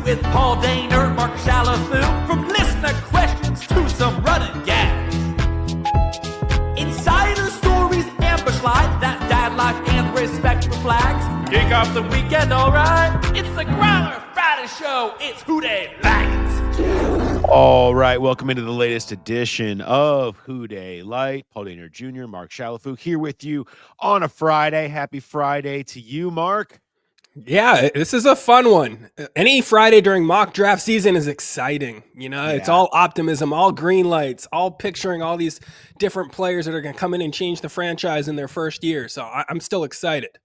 with Paul Daner, Mark Shalafoo, from listener questions to some running gags. Insider stories, ambush live, that dad life and respect for flags. Kick off the weekend, alright? It's the Growler Friday Show. It's Who Dey Light. All right, welcome into the latest edition of Who Dey Light. Paul Daner Jr., Mark Shalafoo here with you on a Friday. Happy Friday to you, Mark. Yeah, this is a fun one. Any Friday during mock draft season is exciting. You know, It's all optimism, all green lights, all picturing all these different players that are going to come in and change the franchise in their first year. So I'm still excited.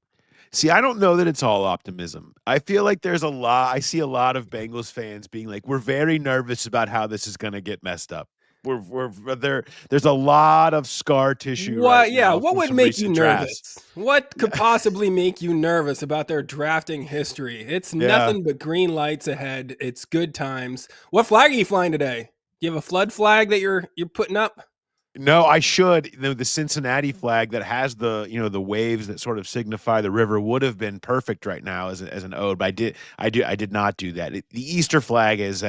See, I don't know that it's all optimism. I feel like I see a lot of Bengals fans being like, we're very nervous about how this is going to get messed up. There's a lot of scar tissue. What would make you nervous? What could possibly make you nervous about their drafting history? It's nothing but green lights ahead. It's good times. What flag are you flying today? Do you have a flood flag that you're putting up? No, I should. The Cincinnati flag that has the waves that sort of signify the river would have been perfect right now as an ode, but I did not do that. The Easter flag is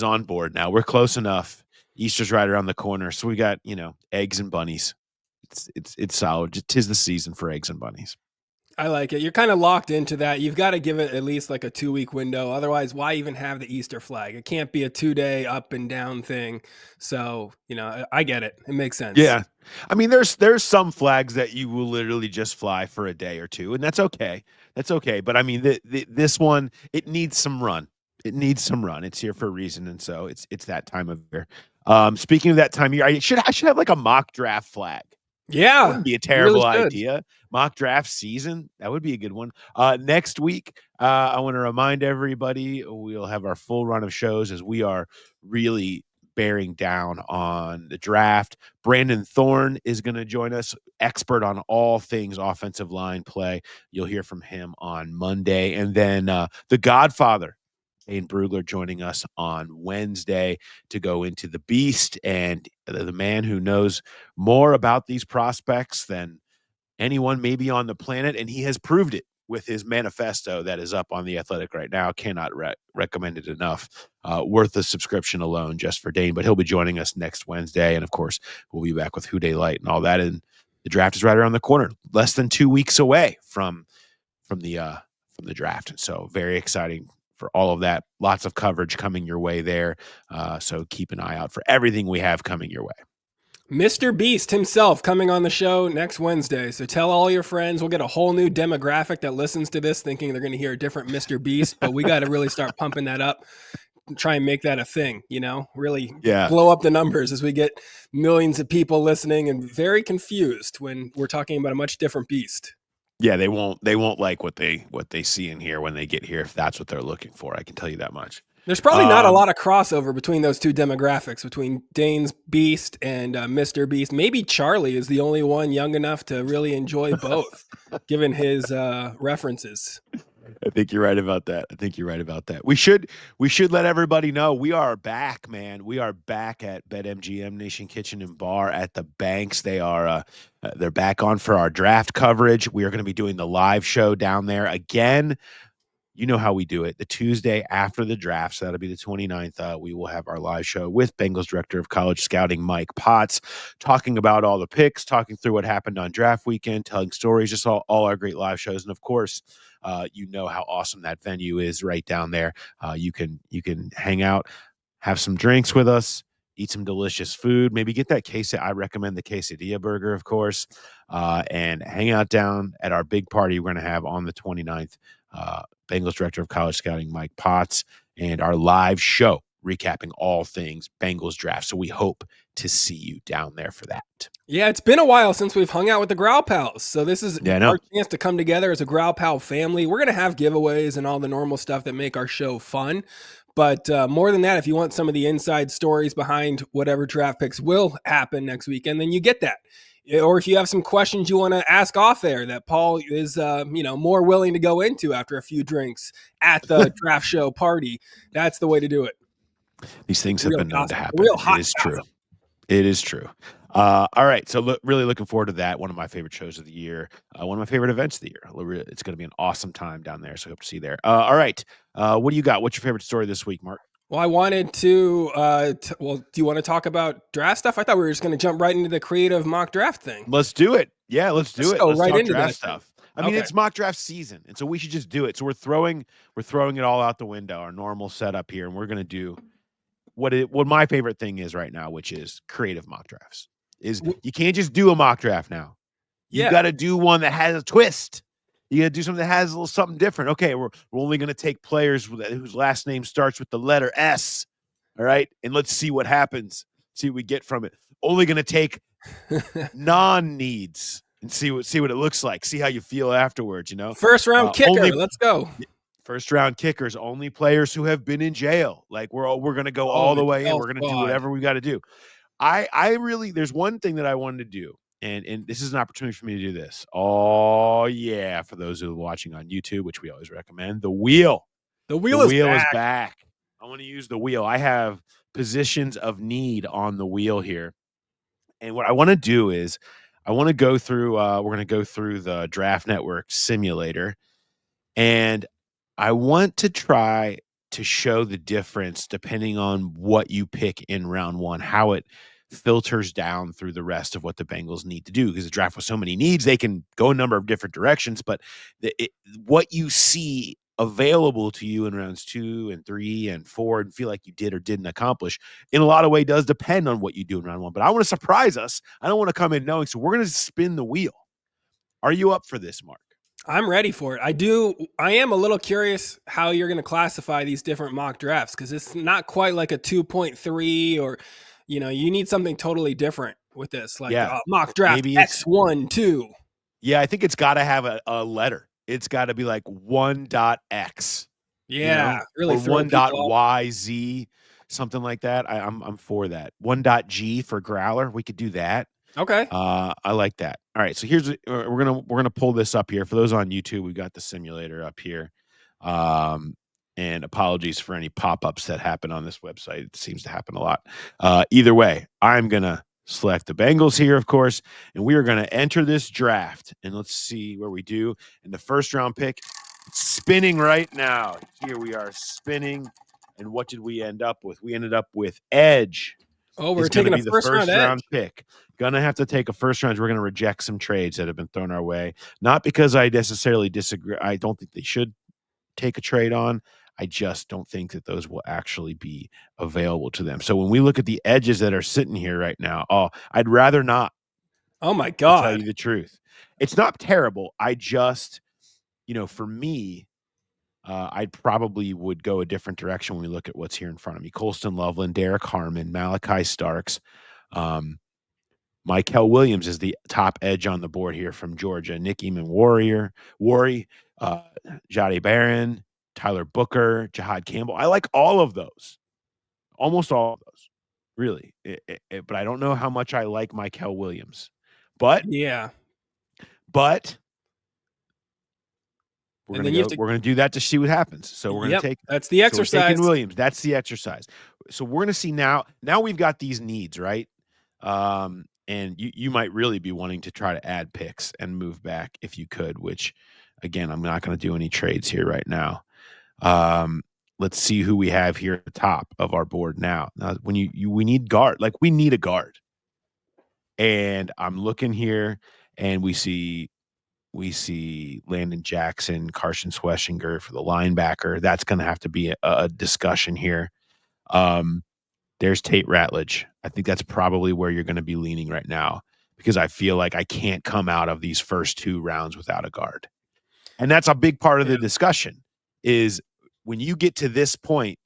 on board now. We're close enough. Easter's right around the corner, so we got eggs and bunnies. It's solid. 'Tis the season for eggs and bunnies. I like it. You're kind of locked into that. You've got to give it at least like a 2-week window. Otherwise, why even have the Easter flag? It can't be a 2-day up and down thing. So, I get it. It makes sense. Yeah. I mean, there's some flags that you will literally just fly for a day or two, and that's okay. That's okay. But I mean, this one, it needs some run. It needs some run. It's here for a reason, and so it's that time of year. Speaking of that time of year, I should have like a mock draft flag. Yeah, that wouldn't be a terrible idea. Mock draft season, that would be a good one. Next week, I want to remind everybody we'll have our full run of shows as we are really bearing down on the draft. Brandon Thorne is going to join us, expert on all things offensive line play. You'll hear from him on Monday, and then the Godfather, Dane Brugler, joining us on Wednesday to go into the beast and the man who knows more about these prospects than anyone maybe on the planet, and he has proved it with his manifesto that is up on The Athletic right now. Cannot recommend it enough. Worth the subscription alone just for Dane, but he'll be joining us next Wednesday, and of course, we'll be back with Who Dey Light and all that, and the draft is right around the corner, less than 2 weeks away from the draft, so very exciting for all of that. Lots of coverage coming your way there. So keep an eye out for everything we have coming your way. Mr. Beast himself coming on the show next Wednesday. So tell all your friends. We'll get a whole new demographic that listens to this thinking they're going to hear a different Mr. Beast, but we got to really start pumping that up and try and make that a thing, really blow up the numbers as we get millions of people listening and very confused when we're talking about a much different beast. Yeah, they won't like what they see in here when they get here, if that's what they're looking for. I can tell you that much. There's probably not a lot of crossover between those two demographics, between Dane's Beast and Mr. Beast. Maybe Charlie is the only one young enough to really enjoy both, given his references. I think you're right about that. We should let everybody know we are back, man. We are back at BetMGM Nation Kitchen and Bar at the Banks. They're back on for our draft coverage. We are going to be doing the live show down there again. You know how we do it. The Tuesday after the draft, so that'll be the 29th, we will have our live show with Bengals Director of College Scouting, Mike Potts, talking about all the picks, talking through what happened on draft weekend, telling stories, just all our great live shows. And, of course, you know how awesome that venue is right down there. You can hang out, have some drinks with us, eat some delicious food, maybe get that I recommend the quesadilla burger, of course, and hang out down at our big party we're going to have on the 29th. Bengals Director of College Scouting, Mike Potts, and our live show recapping all things Bengals draft. So we hope to see you down there for that. Yeah, it's been a while since we've hung out with the Growl Pals. So this is our chance to come together as a Growl Pal family. We're going to have giveaways and all the normal stuff that make our show fun. But more than that, if you want some of the inside stories behind whatever draft picks will happen next weekend, then you get that. Or if you have some questions you want to ask off air that Paul is, more willing to go into after a few drinks at the draft show party, that's the way to do it. These things have been known to happen. It is true. All right, so really looking forward to that. One of my favorite shows of the year. One of my favorite events of the year. It's going to be an awesome time down there. So hope to see you there. All right, what do you got? What's your favorite story this week, Mark? Well, I wanted to. Do you want to talk about draft stuff? I thought we were just going to jump right into the creative mock draft thing. Let's do it. Yeah, let's do it. Go Let's right talk into draft that stuff. thing. I mean, it's mock draft season, and so we should just do it. So we're throwing it all out the window, our normal setup here, and we're going to do what my favorite thing is right now, which is creative mock drafts. You can't just do a mock draft now. You got to do one that has a twist. You got to do something that has a little something different. Okay, we're only going to take players whose last name starts with the letter S. All right, and let's see what happens. See what we get from it. Only going to take non-needs and see what it looks like. See how you feel afterwards. First round kicker. Let's go. First round kickers, only players who have been in jail. Like we're going to go all the way in. We're going to do whatever we got to do. I really, there's one thing that I wanted to do, and this is an opportunity for me to do this. Oh yeah, for those who are watching on YouTube, which we always recommend, the wheel. The wheel is back. I want to use the wheel. I have positions of need on the wheel here, and what I want to do is I want to go through. We're going to go through the Draft Network simulator, and I want to try to show the difference depending on what you pick in round one, how it filters down through the rest of what the Bengals need to do, because the draft with so many needs, they can go a number of different directions, but what you see available to you in rounds 2 and 3 and 4 and feel like you did or didn't accomplish in a lot of ways does depend on what you do in round one. But I want to surprise us. I don't want to come in knowing, so we're going to spin the wheel. Are you up for this, Mark? I'm ready for it. I am a little curious how you're going to classify these different mock drafts, because it's not quite like a 2.3 or, you need something totally different with this. Like mock draft maybe X1, 2. Yeah, I think it's got to have a letter. It's got to be like 1.x. Yeah, really. Or 1.yz, something like that. I'm for that. 1.g for growler. We could do that. Okay. I like that. All right, so we're gonna pull this up here for those on YouTube. We've got the simulator up here, and apologies for any pop-ups that happen on this website. It seems to happen a lot. Either way, I'm gonna select the Bengals here, of course, and we are gonna enter this draft. And let's see where we do in the first round pick. It's spinning right now. Here we are spinning, and what did we end up with? We ended up with edge. Oh, we're taking a first round pick. Gonna have to take a first round. We're gonna reject some trades that have been thrown our way. Not because I necessarily disagree. I don't think they should take a trade on. I just don't think that those will actually be available to them. So when we look at the edges that are sitting here right now, I'd rather not. Oh my God. To tell you the truth. It's not terrible. I just, for me, I probably would go a different direction when we look at what's here in front of me. Colston Loveland, Derek Harmon, Malachi Starks, Keller-Williams is the top edge on the board here from Georgia. Nick Eamon Worry, Jahdae Barron, Tyler Booker, Jahad Campbell. I like all of those. Almost all of those, really. But I don't know how much I like Keller-Williams. But yeah. But we're going to do that to see what happens. So we're going to take that's the exercise. Williams. That's the exercise. So we're going to see now we've got these needs, right? And you might really be wanting to try to add picks and move back if you could, which again, I'm not going to do any trades here right now. Let's see who we have here at the top of our board now. Now, when we need guard, like we need a guard. And I'm looking here and we see Landon Jackson, Carson Schweschinger for the linebacker. That's going to have to be a discussion here. There's Tate Ratledge. I think that's probably where you're going to be leaning right now, because I feel like I can't come out of these first 2 rounds without a guard. And that's a big part of the discussion is when you get to this point,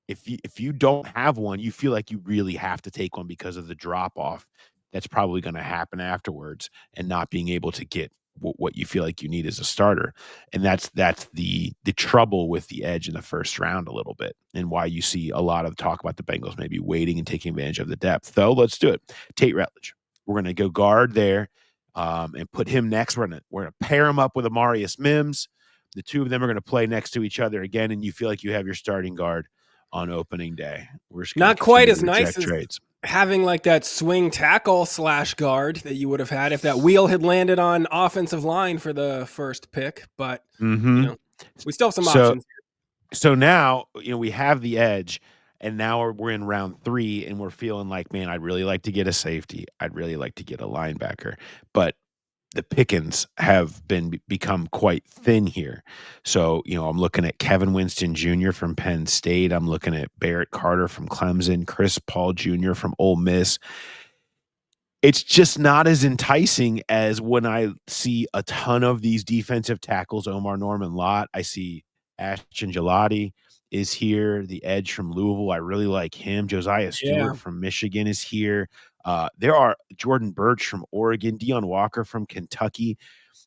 if you don't have one, you feel like you really have to take one because of the drop off that's probably going to happen afterwards and not being able to get what you feel like you need as a starter. And that's the trouble with the edge in the first round a little bit, and why you see a lot of talk about the Bengals maybe waiting and taking advantage of the depth. Though, let's do it. Tate Ratledge. We're going to go guard there and put him next. We're going to pair him up with Amarius Mims. The two of them are going to play next to each other again, and you feel like you have your starting guard on opening day. We're just not quite as nice as trades. having like that swing tackle / guard that you would have had if that wheel had landed on offensive line for the first pick. But you know, we still have some options. So now, we have the edge, and now we're in round 3, and we're feeling like, man, I'd really like to get a safety. I'd really like to get a linebacker, but the pickings have become quite thin here. So, I'm looking at Kevin Winston Jr. from Penn State. I'm looking at Barrett Carter from Clemson, Chris Paul Jr. from Ole Miss. It's just not as enticing as when I see a ton of these defensive tackles. Omar Norman Lott. I see Ashton Gelati is here. The edge from Louisville. I really like him. Josiah Stewart from Michigan is here. There are Jordan Birch from Oregon, Deion Walker from Kentucky.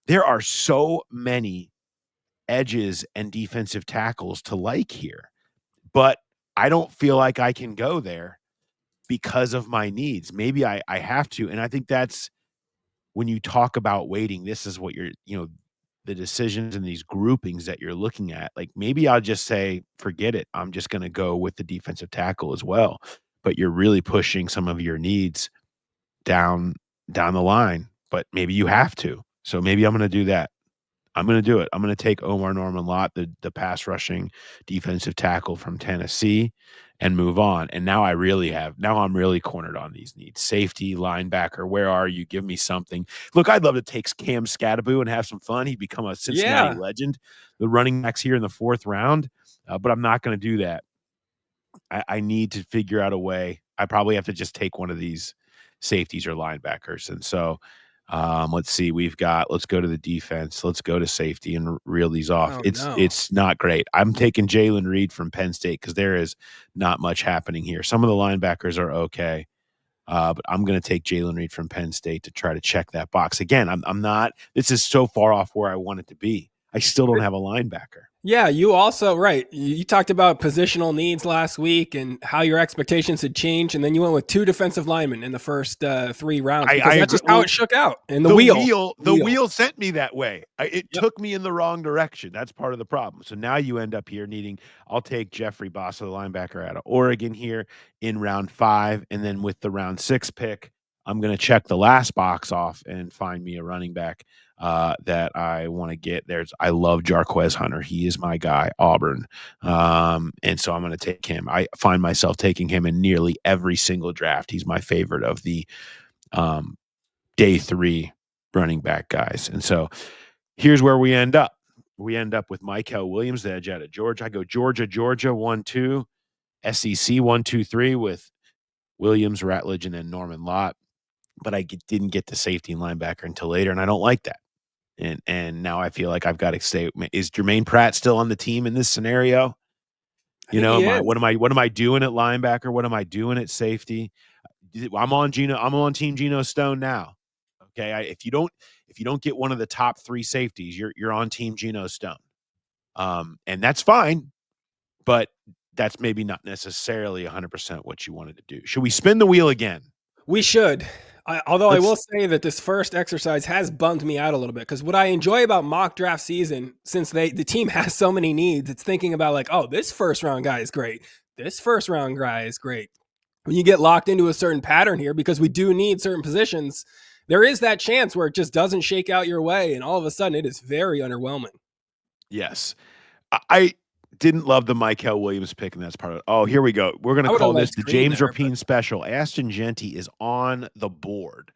There are so many edges and defensive tackles to like here, but I don't feel like I can go there because of my needs. Maybe I have to. And I think that's when you talk about waiting, this is what the decisions and these groupings that you're looking at. Like, maybe I'll just say, forget it. I'm just going to go with the defensive tackle as well. But you're really pushing some of your needs down the line, but maybe you have to. So maybe I'm going to do that. I'm going to do it. I'm going to take Omar Norman Lott, the pass rushing defensive tackle from Tennessee, and move on. And now I'm really cornered on these needs. Safety, linebacker, where are you? Give me something. Look, I'd love to take Cam Scattaboo and have some fun. He'd become a Cincinnati legend. The running backs here in the 4th round, but I'm not going to do that. I need to figure out a way. I probably have to just take one of these safeties or linebackers. And so let's see. Let's go to the defense. Let's go to safety and reel these off. It's not great. I'm taking Jalen Reed from Penn State because there is not much happening here. Some of the linebackers are okay, but I'm going to take Jalen Reed from Penn State to try to check that box. Again, I'm not. This is so far off where I want it to be. I still don't have a linebacker. Yeah, you also, right. You talked about positional needs last week and how your expectations had changed, and then you went with 2 defensive linemen in the first 3 rounds. That's just how it shook out. And the wheel sent me that way. It took me in the wrong direction. That's part of the problem. So now you end up here I'll take Jeffrey Bossa, the linebacker out of Oregon here in round 5, and then with the round 6 pick, I'm going to check the last box off and find me a running back that I want to get. I love Jarquez Hunter. He is my guy, Auburn. And so I'm going to take him. I find myself taking him in nearly every single draft. He's my favorite of the day 3 running back guys. And so here's where we end up. We end up with Mykel Williams, the edge out of Georgia. I go Georgia, 1-2, SEC 1-2-3 with Williams, Ratledge, and then Norman Lott. But I didn't get to safety and linebacker until later, and I don't like that. And now I feel like I've got to say, is Jermaine Pratt still on the team in this scenario? What am I doing at linebacker? What am I doing at safety? I'm on Team Geno Stone now. Okay, if you don't get one of the top 3 safeties, you're on Team Geno Stone, and that's fine, but that's maybe not necessarily 100% what you wanted to do. Should we spin the wheel again? We should. Although I will say that this first exercise has bummed me out a little bit, because what I enjoy about mock draft season, since the team has so many needs, it's thinking about like, oh, this first round guy is great. This first round guy is great. When you get locked into a certain pattern here, because we do need certain positions, there is that chance where it just doesn't shake out your way, and all of a sudden it is very underwhelming. Yes. I didn't love the Mykel Williams pick, and that's part of it. Oh, here we go. We're going to call this the James Rapine special. Ashton Jeanty is on the board.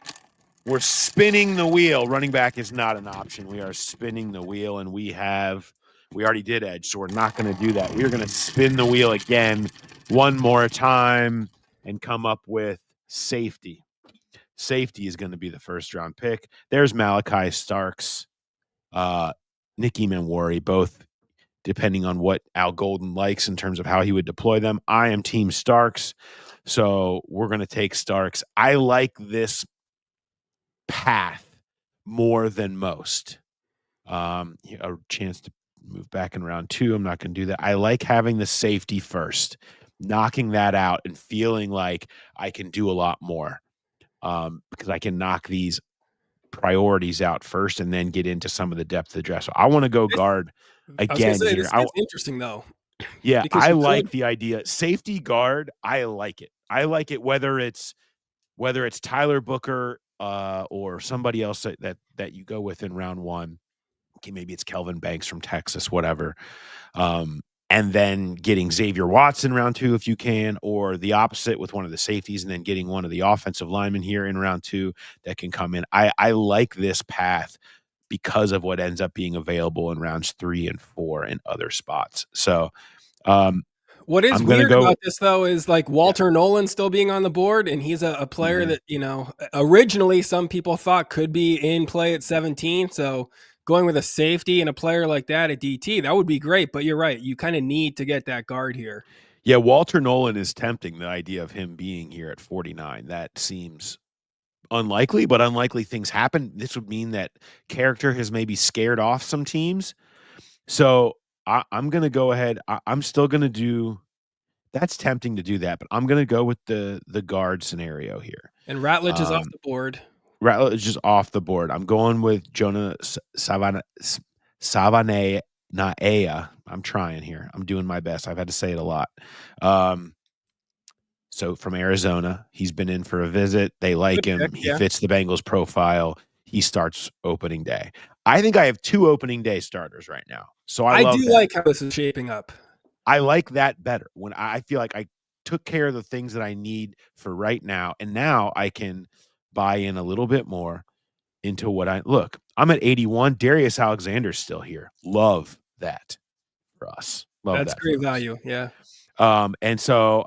We're spinning the wheel. Running back is not an option. We are spinning the wheel, and we already did edge, so we're not going to do that. We're going to spin the wheel again one more time and come up with safety. Safety is going to be the first round pick. There's Malachi Starks, Nicky Manwari, both depending on what Al Golden likes in terms of how he would deploy them. I am Team Starks, so we're going to take Starks. I like this path more than most. A chance to move back in round 2. I'm not going to do that. I like having the safety first, knocking that out and feeling like I can do a lot more because I can knock these priorities out first and then get into some of the depth of the draft. So I want to go guard again here. It's interesting though. Yeah, Because I you like could. the idea. Safety guard, I like it. I like it whether it's Tyler Booker or somebody else that you go with in round one. Okay, maybe it's Kelvin Banks from Texas, whatever. And then getting Xavier Watson round two if you can, or the opposite with one of the safeties, and then getting one of the offensive linemen here in round two that can come in. I like this path because of what ends up being available in rounds 3 and 4 in other spots. So What is I'm gonna weird go. about this, though, is like Yeah. Walter Nolan still being on the board, and he's a player Mhm. that, originally some people thought could be in play at 17. So going with a safety and a player like that at DT, that would be great. But you're right. You kind of need to get that guard here. Yeah, Walter Nolan is tempting, the idea of him being here at 49. That seems unlikely, but unlikely things happen. This would mean that character has maybe scared off some teams. So I'm going to go ahead. I'm still going to do. That's tempting to do that, but I'm going to go with the guard scenario here. And Ratledge is off Um, the board. Rattler is just off the board. I'm going with Jonah Savanaia. I'm trying here. I'm doing my best. I've had to say it a lot. So from Arizona, he's been in for a visit. They like Good him. pick, He yeah. fits the Bengals profile. He starts opening day. I think I have 2 opening day starters right now. So I I love do that. like how this is shaping up. I like that better when I feel like I took care of the things that I need for right now. And now I can buy in a little bit more into what look. I'm at 81. Darius Alexander's still here. Love that for us. Love That's that for great us. value. Yeah. And so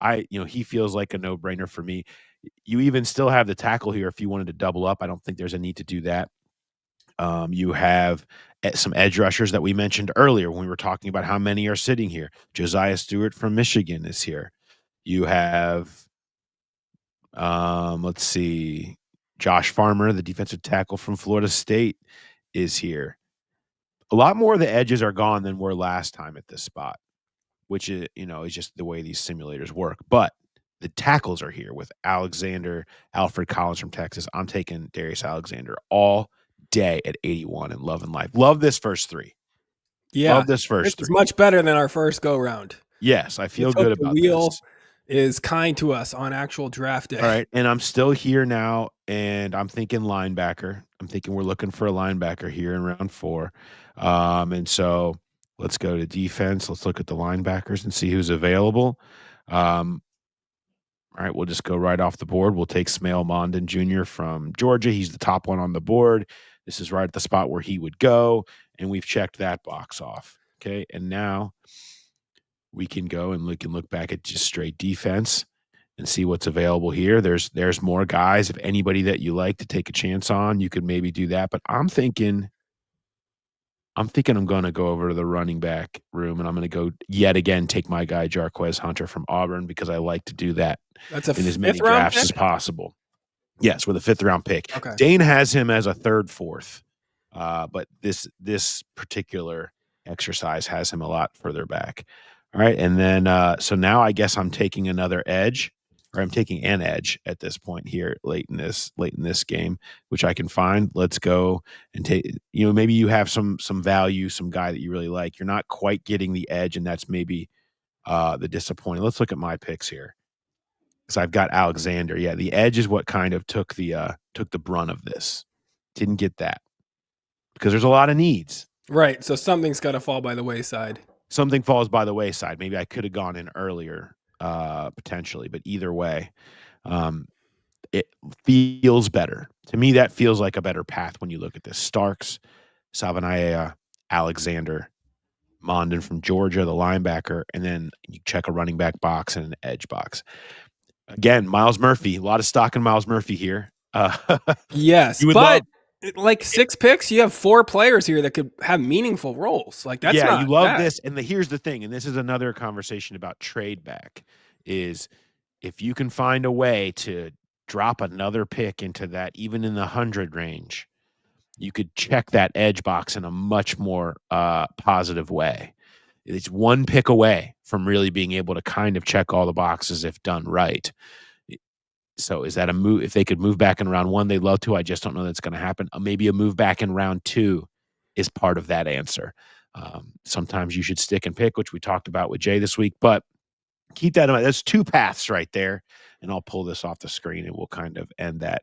he feels like a no-brainer for me. You even still have the tackle here if you wanted to double up. I don't think there's a need to do that. You have some edge rushers that we mentioned earlier when we were talking about how many are sitting here. Josiah Stewart from Michigan is here. You have, let's see, Josh Farmer, the defensive tackle from Florida State, is here. A lot more of the edges are gone than were last time at this spot, which is just the way these simulators work. But the tackles are here with Alfred Collins from Texas. I'm taking Darius Alexander all day at 81 and love and life. Love this first 3. Yeah. Love this This first is 3. much better than our first go round. Yes, I feel Let's hope good the about wheel this. is kind to us on actual draft day. All right, and I'm still here now, and I'm thinking linebacker. I'm thinking we're looking for a linebacker here in round 4. And so let's go to defense. Let's look at the linebackers and see who's available. All right, we'll just go right off the board. We'll take Smail Mondon Jr. from Georgia. He's the top one on the board. This is right at the spot where he would go, and we've checked that box off. Okay, and now we can go and look back at just straight defense and see what's available here. There's more guys. If anybody that you like to take a chance on, you could maybe do that. But I'm thinking I'm going to go over to the running back room, and I'm going to go yet again take my guy Jarquez Hunter from Auburn because I like to do that That's a in as many 5th round drafts pick? as possible. Yes, with a 5th round pick. Okay. Dane has him as a 3rd, 4th, but this particular exercise has him a lot further back. All right, and then so now I guess I'm taking another edge, or I'm taking an edge at this point here late in this game, which I can find. Let's go and take. Maybe you have some value, some guy that you really like. You're not quite getting the edge, and that's maybe the disappointing. Let's look at my picks here. Because I've got Alexander. Yeah, the edge is what kind of took the brunt of this. Didn't get that because there's a lot of needs. Right. So something's got to fall by the wayside. Something falls by the wayside. Maybe I could have gone in earlier, potentially, but either way, it feels better to me. That feels like a better path when you look at this. Starks, Savanaia, Alexander, Mondon from Georgia, the linebacker, and then you check a running back box and an edge box. Again, Miles Murphy, a lot of stock in Miles Murphy here. Yes, but like 6 picks, you have 4 players here that could have meaningful roles. Like that's you not love bad. this. And here's the thing, and this is another conversation about trade back, is if you can find a way to drop another pick into that, even in the 100 range, you could check that edge box in a much more positive way. It's 1 pick away from really being able to kind of check all the boxes if done right. So is that a move? If they could move back in round 1, they'd love to. I just don't know that's going to happen. Maybe a move back in round 2 is part of that answer. Sometimes you should stick and pick, which we talked about with Jay this week, but keep that in mind. That's 2 paths right there. And I'll pull this off the screen and we'll kind of end that.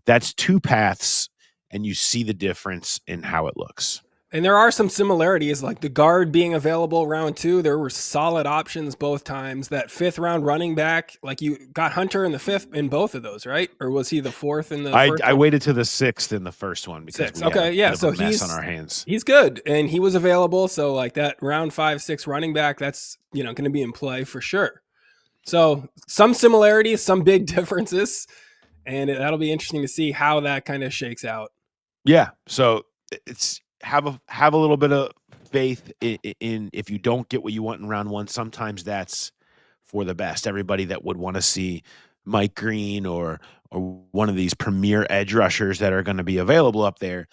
That's 2 paths, and you see the difference in how it looks. And there are some similarities, like the guard being available round 2. There were solid options both times. That 5th round running back, like you got Hunter in the 5th in both of those, right? Or was he the 4th in the first I waited to the 6th in the first one because we had a mess on our hands. He's good, and he was available. So like that round 5, 6 running back, that's going to be in play for sure. So some similarities, some big differences, and that'll be interesting to see how that kind of shakes out. Yeah. So it's have a little bit of faith in if you don't get what you want in round 1, sometimes that's for the best. Everybody that would want to see Mike Green or one of these premier edge rushers that are going to be available up there,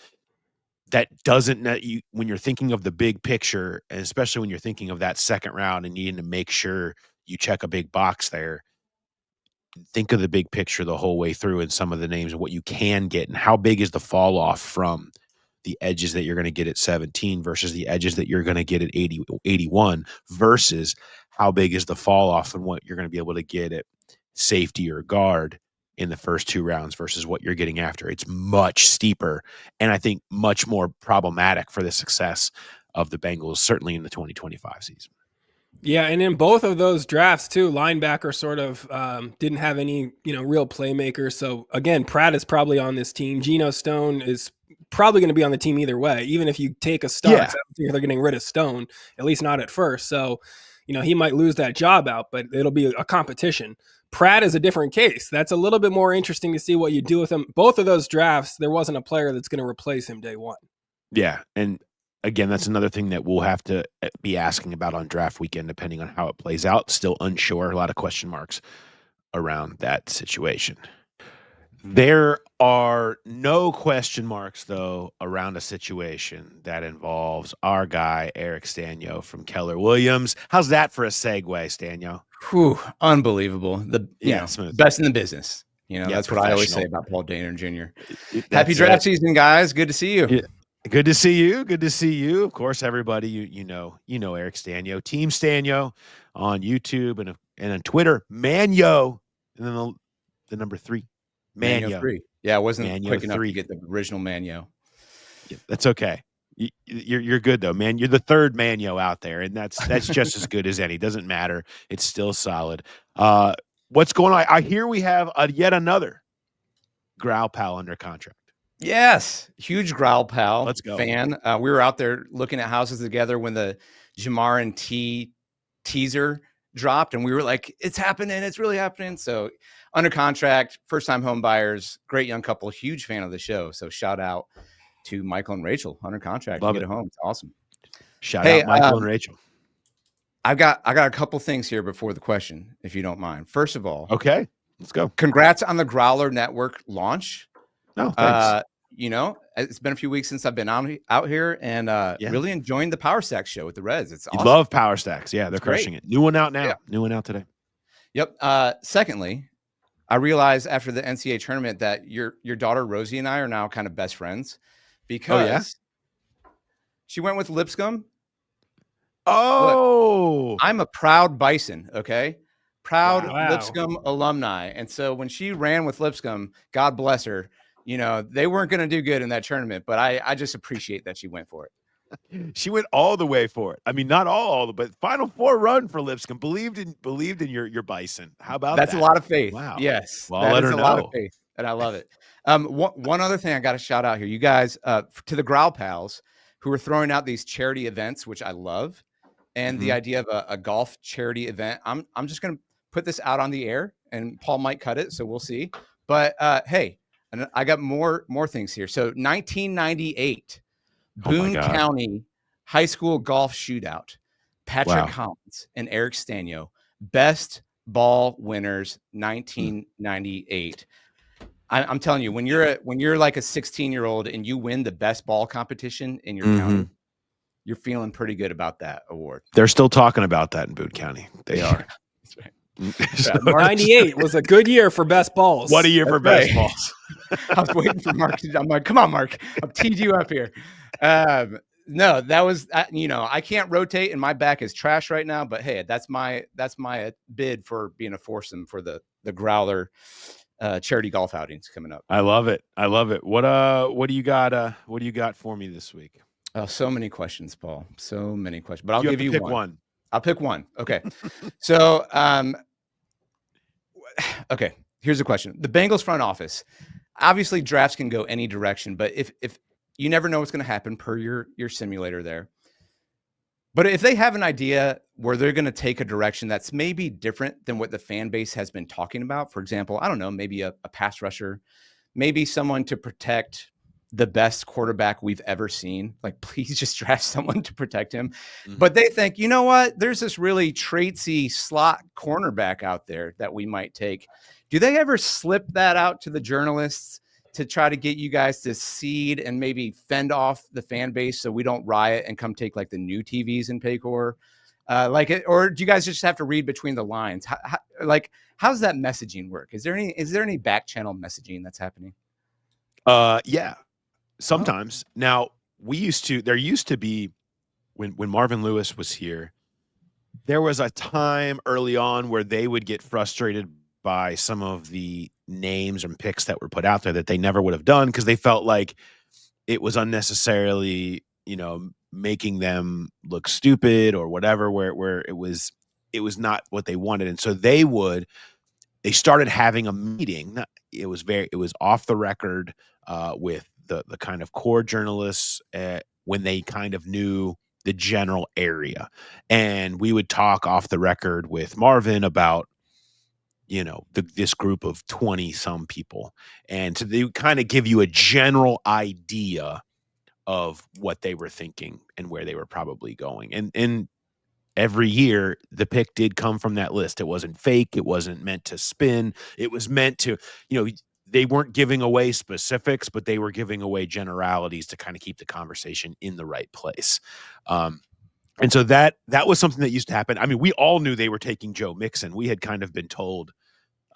that doesn't when you're thinking of the big picture, and especially when you're thinking of that 2nd round and needing to make sure you check a big box there, think of the big picture the whole way through and some of the names and what you can get and how big is the fall off from the edges that you're going to get at 17 versus the edges that you're going to get at 80, 81 versus how big is the fall off and what you're going to be able to get at safety or guard in the first 2 rounds versus what you're getting after. It's much steeper and I think much more problematic for the success of the Bengals, certainly in the 2025 season. Yeah, and in both of those drafts too, linebacker sort of didn't have any, real playmakers. So again, Pratt is probably on this team. Geno Stone is probably going to be on the team either way. Even if you take a start, I don't think they're getting rid of Stone, at least not at first. So, he might lose that job out, but it'll be a competition. Pratt is a different case. That's a little bit more interesting to see what you do with him. Both of those drafts, there wasn't a player that's going to replace him day 1. Yeah, and again, that's another thing that we'll have to be asking about on draft weekend, depending on how it plays out. Still unsure, a lot of question marks around that situation. There are no question marks, though, around a situation that involves our guy, Eric Sztanyo from Keller-Williams. How's that for a segue, Sztanyo? Whew, unbelievable. Best in the business. That's what I always say about Paul Dehner Jr. Happy draft season, guys. Good to see you. Yeah. Good to see you. Good to see you. Of course, everybody, you know Eric Sztanyo, Team Sztanyo on YouTube and on Twitter, Manyo, and then the number 3, Manyo. 3. Yeah, I wasn't Manyo quick enough 3. to get the original Manyo. Yeah, that's okay. You're good though, man. You're the 3rd Manyo out there, and that's just as good as any. Doesn't matter. It's still solid. What's going on? I hear we have yet another Growl Pal under contract. Yes, huge Growl Pal fan. We were out there looking at houses together when the Jamar and T teaser dropped, and we were like, it's happening. It's really happening. So under contract, first-time home buyers, great young couple, huge fan of the show. So shout out to Michael and Rachel under contract to get a home. It's awesome. Shout out Michael and Rachel. I got a couple things here before the question, if you don't mind. First of all, okay, let's go. Congrats on the Growler Network launch. Oh, thanks. It's been a few weeks since I've been out here and really enjoying the Power Stacks show with the Reds. It's awesome. Love Power Stacks. Yeah, they're crushing it. New one out now. Yeah. New one out today. Yep. Secondly, I realized after the NCAA tournament that your daughter Rosie and I are now kind of best friends because she went with Lipscomb. Oh, look, I'm a proud Bison. Okay. Proud Lipscomb alumni. And so when she ran with Lipscomb, God bless her, they weren't going to do good in that tournament, but I just appreciate that she went for it. She went all the way for it. I mean, not all, but Final Four run for Lipscomb. Believed in your Bison. How about That's that? a lot of faith. Wow. Yes. Well, I'll let her know. A lot of faith, and I love it. One other thing I got to shout out here, you guys, to the Growl Pals who are throwing out these charity events, which I love, and the idea of a golf charity event. I'm just going to put this out on the air, and Paul might cut it, so we'll see. But hey, and I got more things here. So 1998. Boone County High School Golf Shootout. Patrick Collins and Eric Sztanyo, best ball winners, 1998. I'm telling you, when you're like a 16-year-old and you win the best ball competition in your county, you're feeling pretty good about that award. They're still talking about that in Boone County. They are. That's right. 98 was a good year for best balls. What a year for best balls. I was waiting for Mark. I'm like, come on, Mark. I've teed you up here. No, that was, I can't rotate and my back is trash right now, but hey, that's my bid for being a foursome for the Growler charity golf outings coming up. I love it. What do you got for me this week? Oh, so many questions, Paul. So many questions, but I'll give you pick one. I'll pick one. Okay. So, okay, here's a question. The Bengals front office, obviously drafts can go any direction, but if you never know what's going to happen per your simulator there. But if they have an idea where they're going to take a direction that's maybe different than what the fan base has been talking about, for example, I don't know, maybe a pass rusher, maybe someone to protect the best quarterback we've ever seen. Like, please just draft someone to protect him. Mm-hmm. But they think, you know what? There's this really traitsy slot cornerback out there that we might take. Do they ever slip that out to the journalists to try to get you guys to seed and maybe fend off the fan base so we don't riot and come take like the new TVs in Paycor? Or do you guys just have to read between the lines? How's that messaging work? Is there any back channel messaging that's happening? Yeah, sometimes. Now there used to be when Marvin Lewis was here, there was a time early on where they would get frustrated by some of the names and picks that were put out there that they never would have done because they felt like it was unnecessarily, making them look stupid or whatever, where it was not what they wanted. And so they started having a meeting. It was off the record with the kind of core journalists when they kind of knew the general area. And we would talk off the record with Marvin about, this group of 20 some people. And so they kind of give you a general idea of what they were thinking and where they were probably going. And every year the pick did come from that list. It wasn't fake. It wasn't meant to spin. It was meant to, they weren't giving away specifics, but they were giving away generalities to kind of keep the conversation in the right place. And so that was something that used to happen. I mean, we all knew they were taking Joe Mixon. We had kind of been told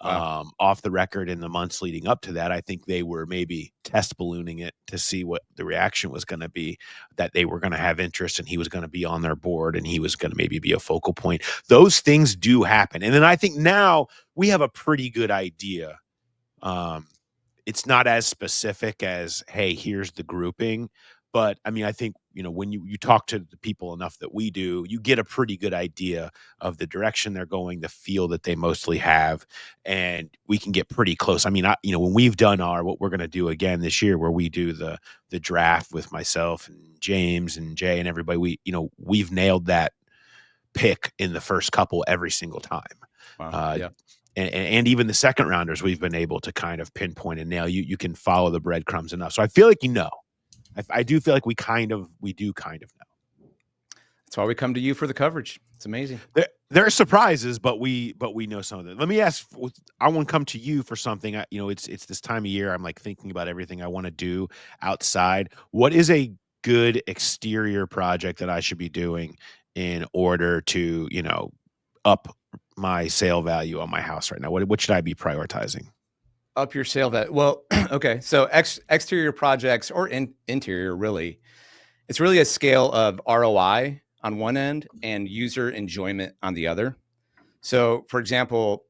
off the record in the months leading up to that. I think they were maybe test ballooning it to see what the reaction was going to be, that they were going to have interest and he was going to be on their board and he was going to maybe be a focal point. Those things do happen. And then I think now we have a pretty good idea. It's not as specific as, hey, here's the grouping. But I mean, I think, when you talk to the people enough that we do, you get a pretty good idea of the direction they're going, the feel that they mostly have, and we can get pretty close. I mean, when we've done what we're going to do again this year, where we do the draft with myself and James and Jay and everybody, we've nailed that pick in the first couple every single time. Wow. Yeah. And even the second rounders, we've been able to kind of pinpoint and nail. You can follow the breadcrumbs enough. So I feel like I do feel like we do kind of know. That's why we come to you for the coverage. It's amazing. There are surprises, but we know some of them. Let me ask. I want to come to you for something. It's this time of year. I'm like thinking about everything I want to do outside. What is a good exterior project that I should be doing in order to up my sale value on my house right now? What should I be prioritizing? Up your sale value. Well, okay. So exterior projects or interior, really, it's really a scale of ROI on one end and user enjoyment on the other. So, for example,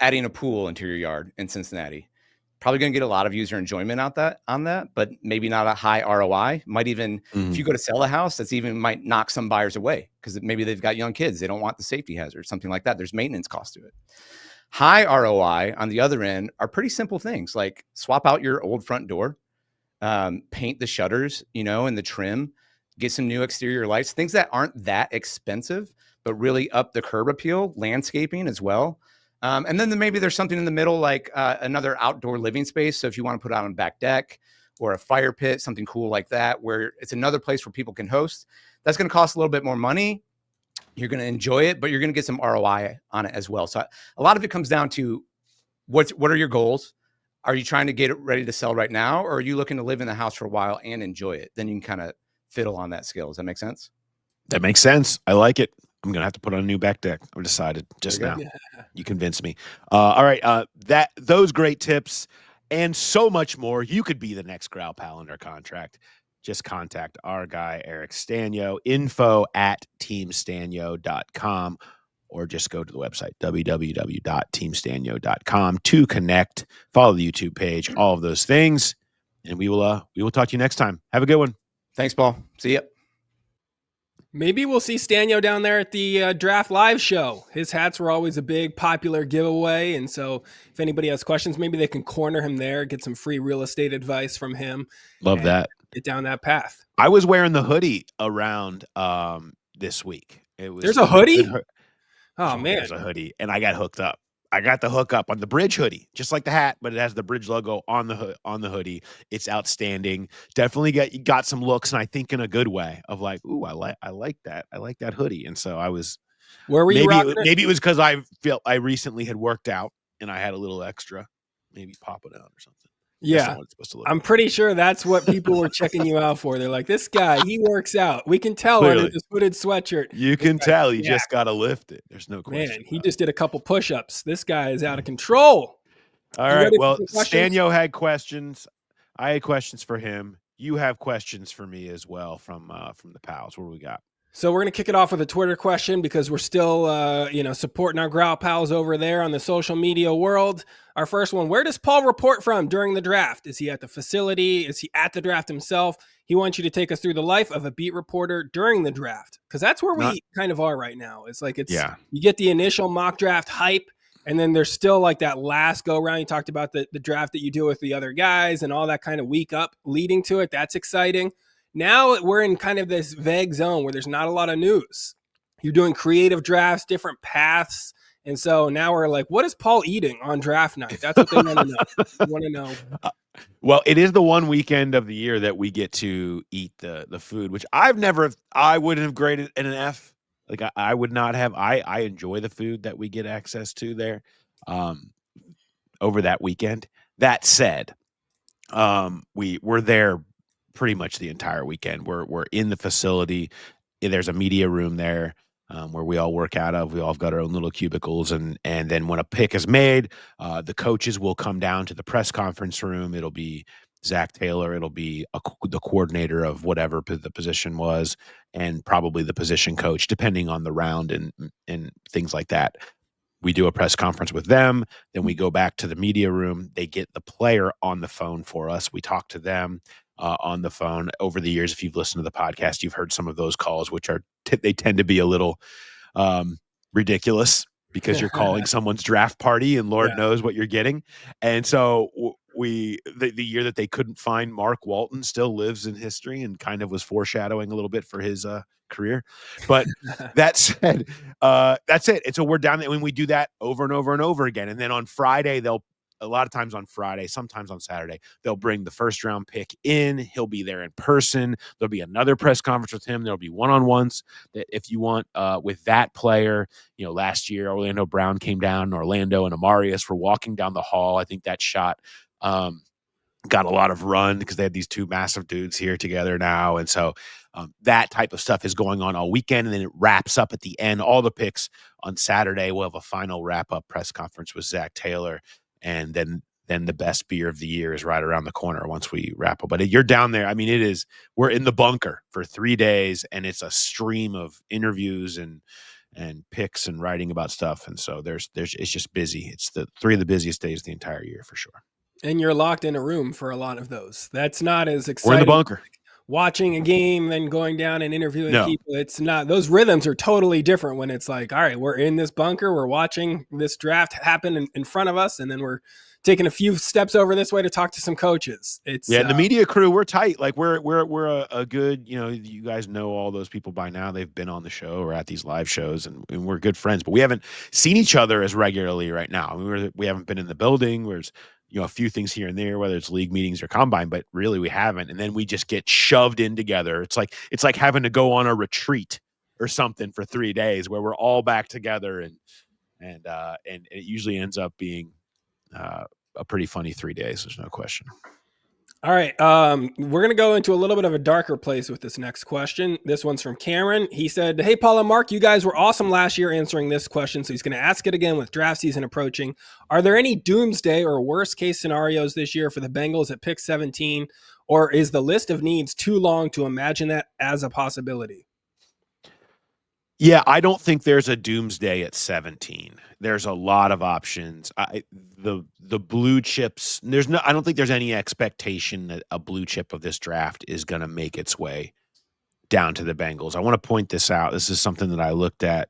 adding a pool into your yard in Cincinnati, probably going to get a lot of user enjoyment on that, but maybe not a high ROI. Might even, if you go to sell a house, might knock some buyers away because maybe they've got young kids. They don't want the safety hazard, something like that. There's maintenance cost to it. High ROI on the other end are pretty simple things like swap out your old front door, paint the shutters, and the trim, get some new exterior lights, things that aren't that expensive, but really up the curb appeal, landscaping as well. And then maybe there's something in the middle, like another outdoor living space. So if you want to put out on back deck or a fire pit, something cool like that, where it's another place where people can host, that's going to cost a little bit more money. You're going to enjoy it, but you're going to get some ROI on it as well. So a lot of it comes down to what are your goals? Are you trying to get it ready to sell right now? Or are you looking to live in the house for a while and enjoy it? Then you can kind of fiddle on that scale. Does that make sense? That makes sense. I like it. I'm going to have to put on a new back deck. I've decided just now. You convinced me. All right. Those great tips and so much more. You could be the next Growl Pal under contract. just contact our guy, Eric Sztanyo, info@teamsztanyo.com, or just go to the website, www.teamsztanyo.com to connect, follow the YouTube page, all of those things. And we will talk to you next time. Have a good one. Thanks, Paul. See ya. Maybe we'll see Sztanyo down there at the Draft Live show. His hats were always a big popular giveaway. And so if anybody has questions, maybe they can corner him there, get some free real estate advice from him. Love that. Get down that path. I was wearing the hoodie around this week. There's a hoodie? Oh, man. There's a hoodie. And I got hooked up. I got the hookup on the Bridge hoodie, just like the hat, but it has the Bridge logo on the hoodie. It's outstanding. Definitely got some looks, and I think in a good way of like, ooh, I like that. I like that hoodie. And so I was. Where were you rocking it? Maybe it was because I felt I recently had worked out and I had a little extra, maybe pop it out or something. Yeah, I'm pretty sure that's what people were checking you out for. They're like, this guy, he works out. We can tell under this hooded sweatshirt. You can tell he just got to lift it. There's no question. Man, he just did a couple push-ups. This guy is out of control. All right. Well, Sztanyo had questions. I had questions for him. You have questions for me as well from the pals. What do we got? So we're going to kick it off with a Twitter question because we're still, supporting our Growl pals over there on the social media world. Our first one, where does Paul report from during the draft? Is he at the facility? Is he at the draft himself? He wants you to take us through the life of a beat reporter during the draft because that's where we kind of are right now. It's like you get the initial mock draft hype, and then there's still like that last go round. You talked about the draft that you do with the other guys and all that kind of week up leading to it. That's exciting. Now we're in kind of this vague zone where there's not a lot of news. You're doing creative drafts, different paths. And so now we're like, what is Paul eating on draft night? That's what they want to know. They want to know. Well, it is the one weekend of the year that we get to eat the food, which I wouldn't have graded an F. Like I would not have. I enjoy the food that we get access to there over that weekend. That said, we're there pretty much the entire weekend. We're in the facility. There's a media room there where we all work out of. We all have got our own little cubicles, and then when a pick is made, the coaches will come down to the press conference room. It'll be Zach Taylor. It'll be the coordinator of whatever the position was, and probably the position coach, depending on the round and things like that. We do a press conference with them. Then we go back to the media room. They get the player on the phone for us. We talk to them on the phone. Over the years, if you've listened to the podcast, you've heard some of those calls, which are they tend to be a little ridiculous because you're calling someone's draft party and Lord knows what you're getting. And so the year that they couldn't find Mark Walton still lives in history and kind of was foreshadowing a little bit for his career. But that said, that's it. And so we're down there when we do that over and over and over again. And then on Friday, a lot of times on Friday, sometimes on Saturday, they'll bring the first round pick in. He'll be there in person. There'll be another press conference with him. There'll be one-on-ones that if you want with that player. Last year, Orlando Brown came down. Orlando and Amarius were walking down the hall. I think that shot got a lot of run because they had these two massive dudes here together now. And so that type of stuff is going on all weekend. And then it wraps up at the end. All the picks on Saturday. We'll have a final wrap-up press conference with Zach Taylor. And then the best beer of the year is right around the corner once we wrap up. But you're down there. I mean, we're in the bunker for 3 days, and it's a stream of interviews and picks and writing about stuff. And so it's just busy. It's the 3 of the busiest days of the entire year for sure. And you're locked in a room for a lot of those. That's not as exciting. We're in the bunker. Watching a game, then going down and interviewing people. It's not, those rhythms are totally different when it's like, all right, we're in this bunker, we're watching this draft happen in front of us, and then we're taking a few steps over this way to talk to some coaches. It's the media crew, we're tight. Like we're a good, you guys know all those people by now. They've been on the show or at these live shows, and we're good friends, but we haven't seen each other as regularly right now. I mean, we haven't been in the building. There's a few things here and there, whether it's league meetings or combine, but really we haven't. And then we just get shoved in together. It's like having to go on a retreat or something for 3 days where we're all back together, and it usually ends up being a pretty funny 3 days. There's no question. All right. We're going to go into a little bit of a darker place with this next question. This one's from Cameron. He said, hey, Paul and Mark, you guys were awesome last year answering this question. So he's going to ask it again with draft season approaching. Are there any doomsday or worst case scenarios this year for the Bengals at pick 17 Or is the list of needs too long to imagine that as a possibility? Yeah, I don't think there's a doomsday at 17. There's a lot of options. The blue chips, I don't think there's any expectation that a blue chip of this draft is going to make its way down to the Bengals. I want to point this out. This is something that I looked at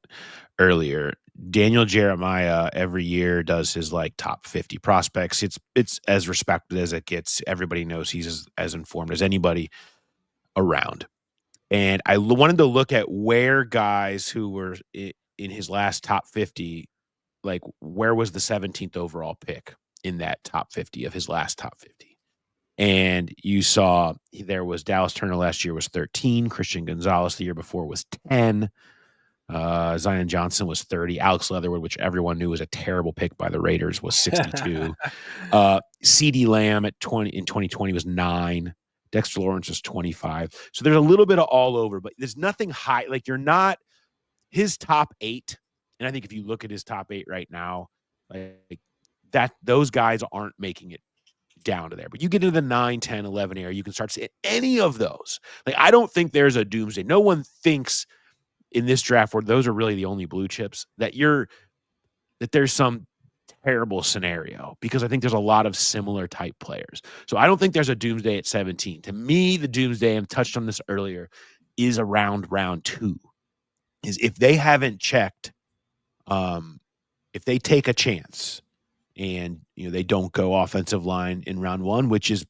earlier. Daniel Jeremiah every year does his like top 50 prospects. It's as respected as it gets. Everybody knows he's as informed as anybody around. And I wanted to look at where guys who were in his last top 50, like where was the 17th overall pick in that top 50 of his last top 50. And you saw there was Dallas Turner last year was 13. Christian Gonzalez the year before was 10. Zion Johnson was 30. Alex Leatherwood, which everyone knew was a terrible pick by the Raiders, was 62. CeeDee Lamb at 20 in 2020 was 9. Dexter Lawrence was 25. So there's a little bit of all over, but there's nothing high. Like you're not his top 8. And I think if you look at his top 8 right now, like that, those guys aren't making it down to there. But you get into the 9, 10, 11 area, you can start seeing any of those. Like I don't think there's a doomsday. No one thinks in this draft where those are really the only blue chips that there's some terrible scenario, because I think there's a lot of similar type players. So I don't think there's a doomsday at 17. To me, the doomsday, and touched on this earlier, is around round 2. Is if they haven't checked, if they take a chance and they don't go offensive line in round 1, which is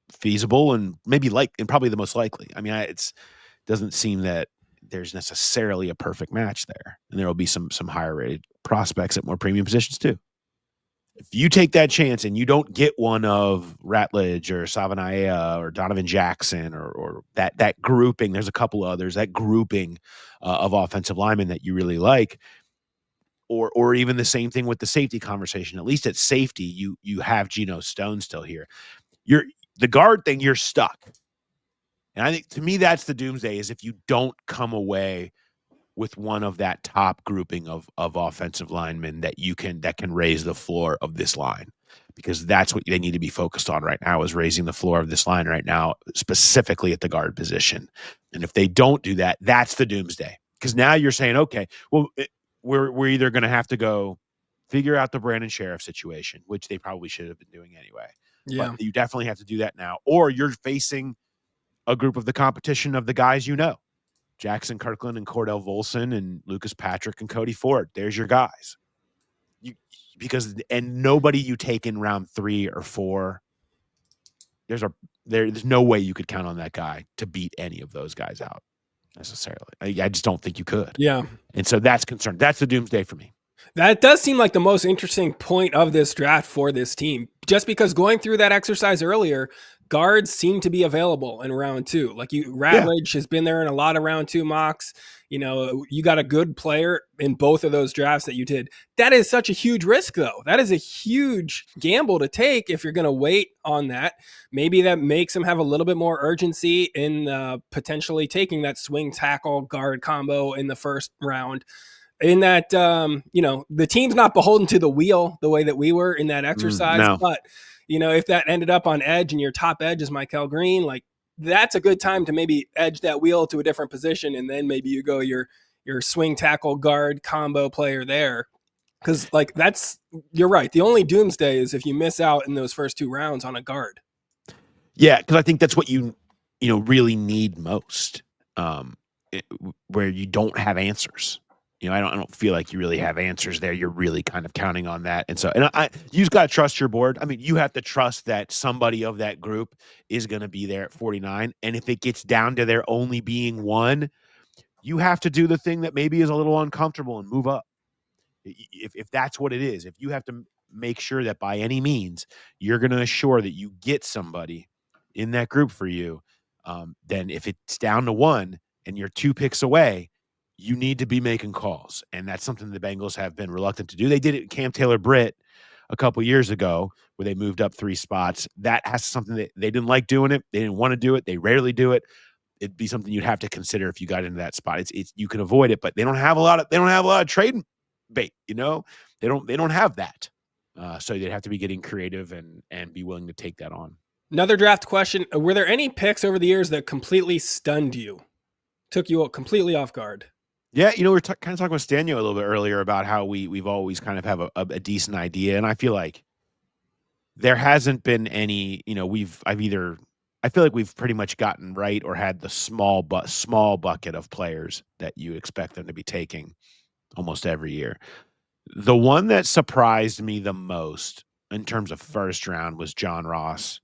feasible and maybe and probably the most likely. I mean, it doesn't seem that there's necessarily a perfect match there, and there will be some higher rated prospects at more premium positions too. If you take that chance and you don't get one of Ratledge or Savanaia or Donovan Jackson or that grouping, there's a couple others, that grouping of offensive linemen that you really like, or even the same thing with the safety conversation. At least at safety, you have Geno Stone still here. The guard thing, you're stuck. And I think, to me, that's the doomsday, is if you don't come away with one of that top grouping of offensive linemen that can raise the floor of this line, because that's what they need to be focused on right now, is raising the floor of this line right now, specifically at the guard position. And if they don't do that, that's the doomsday, because now you're saying, okay, well, we're either going to have to go figure out the Brandon Sheriff situation, which they probably should have been doing anyway. Yeah. But you definitely have to do that now, or you're facing a group of the competition of the guys Jackson Kirkland and Cordell Volson and Lucas Patrick and Cody Ford. There's your guys. And nobody you take in round 3 or 4, there's no way you could count on that guy to beat any of those guys out necessarily. I just don't think you could. Yeah. And so that's concerned. That's the doomsday for me. That does seem like the most interesting point of this draft for this team, just because going through that exercise earlier, guards seem to be available in round 2. Like Ratledge has been there in a lot of round 2 mocks. You got a good player in both of those drafts that you did. That is such a huge risk, though. That is a huge gamble to take if you're going to wait on that. Maybe that makes them have a little bit more urgency in potentially taking that swing tackle guard combo in the first round. In that, the team's not beholden to the wheel the way that we were in that exercise. No. But, if that ended up on edge and your top edge is Michael Green, like that's a good time to maybe edge that wheel to a different position. And then maybe you go your swing tackle guard combo player there. Cause you're right. The only doomsday is if you miss out in those first 2 rounds on a guard. Yeah. Cause I think that's what you really need most, where you don't have answers. I don't feel like you really have answers there. You're really kind of counting on that. And so, you just got to trust your board. I mean, you have to trust that somebody of that group is going to be there at 49. And if it gets down to there only being one, you have to do the thing that maybe is a little uncomfortable and move up. If that's what it is, if you have to make sure that by any means, you're going to assure that you get somebody in that group for you, then if it's down to 1 and you're 2 picks away, you need to be making calls. And that's something the Bengals have been reluctant to do. They did it with Cam Taylor-Britt a couple years ago, where they moved up 3 spots. That has something that they didn't like doing it. They didn't want to do it. They rarely do it. It'd be something you'd have to consider if you got into that spot. It's you can avoid it, but they don't have a lot of trade bait. They don't have that. So they'd have to be getting creative and be willing to take that on. Another draft question. Were there any picks over the years that completely stunned you? Took you completely off guard? Yeah, we're kind of talking with Sztanyo a little bit earlier about how we've always kind of have a decent idea, and I feel like there hasn't been any. I feel like we've pretty much gotten right or had the small bucket of players that you expect them to be taking almost every year. The one that surprised me the most in terms of first round was John Ross,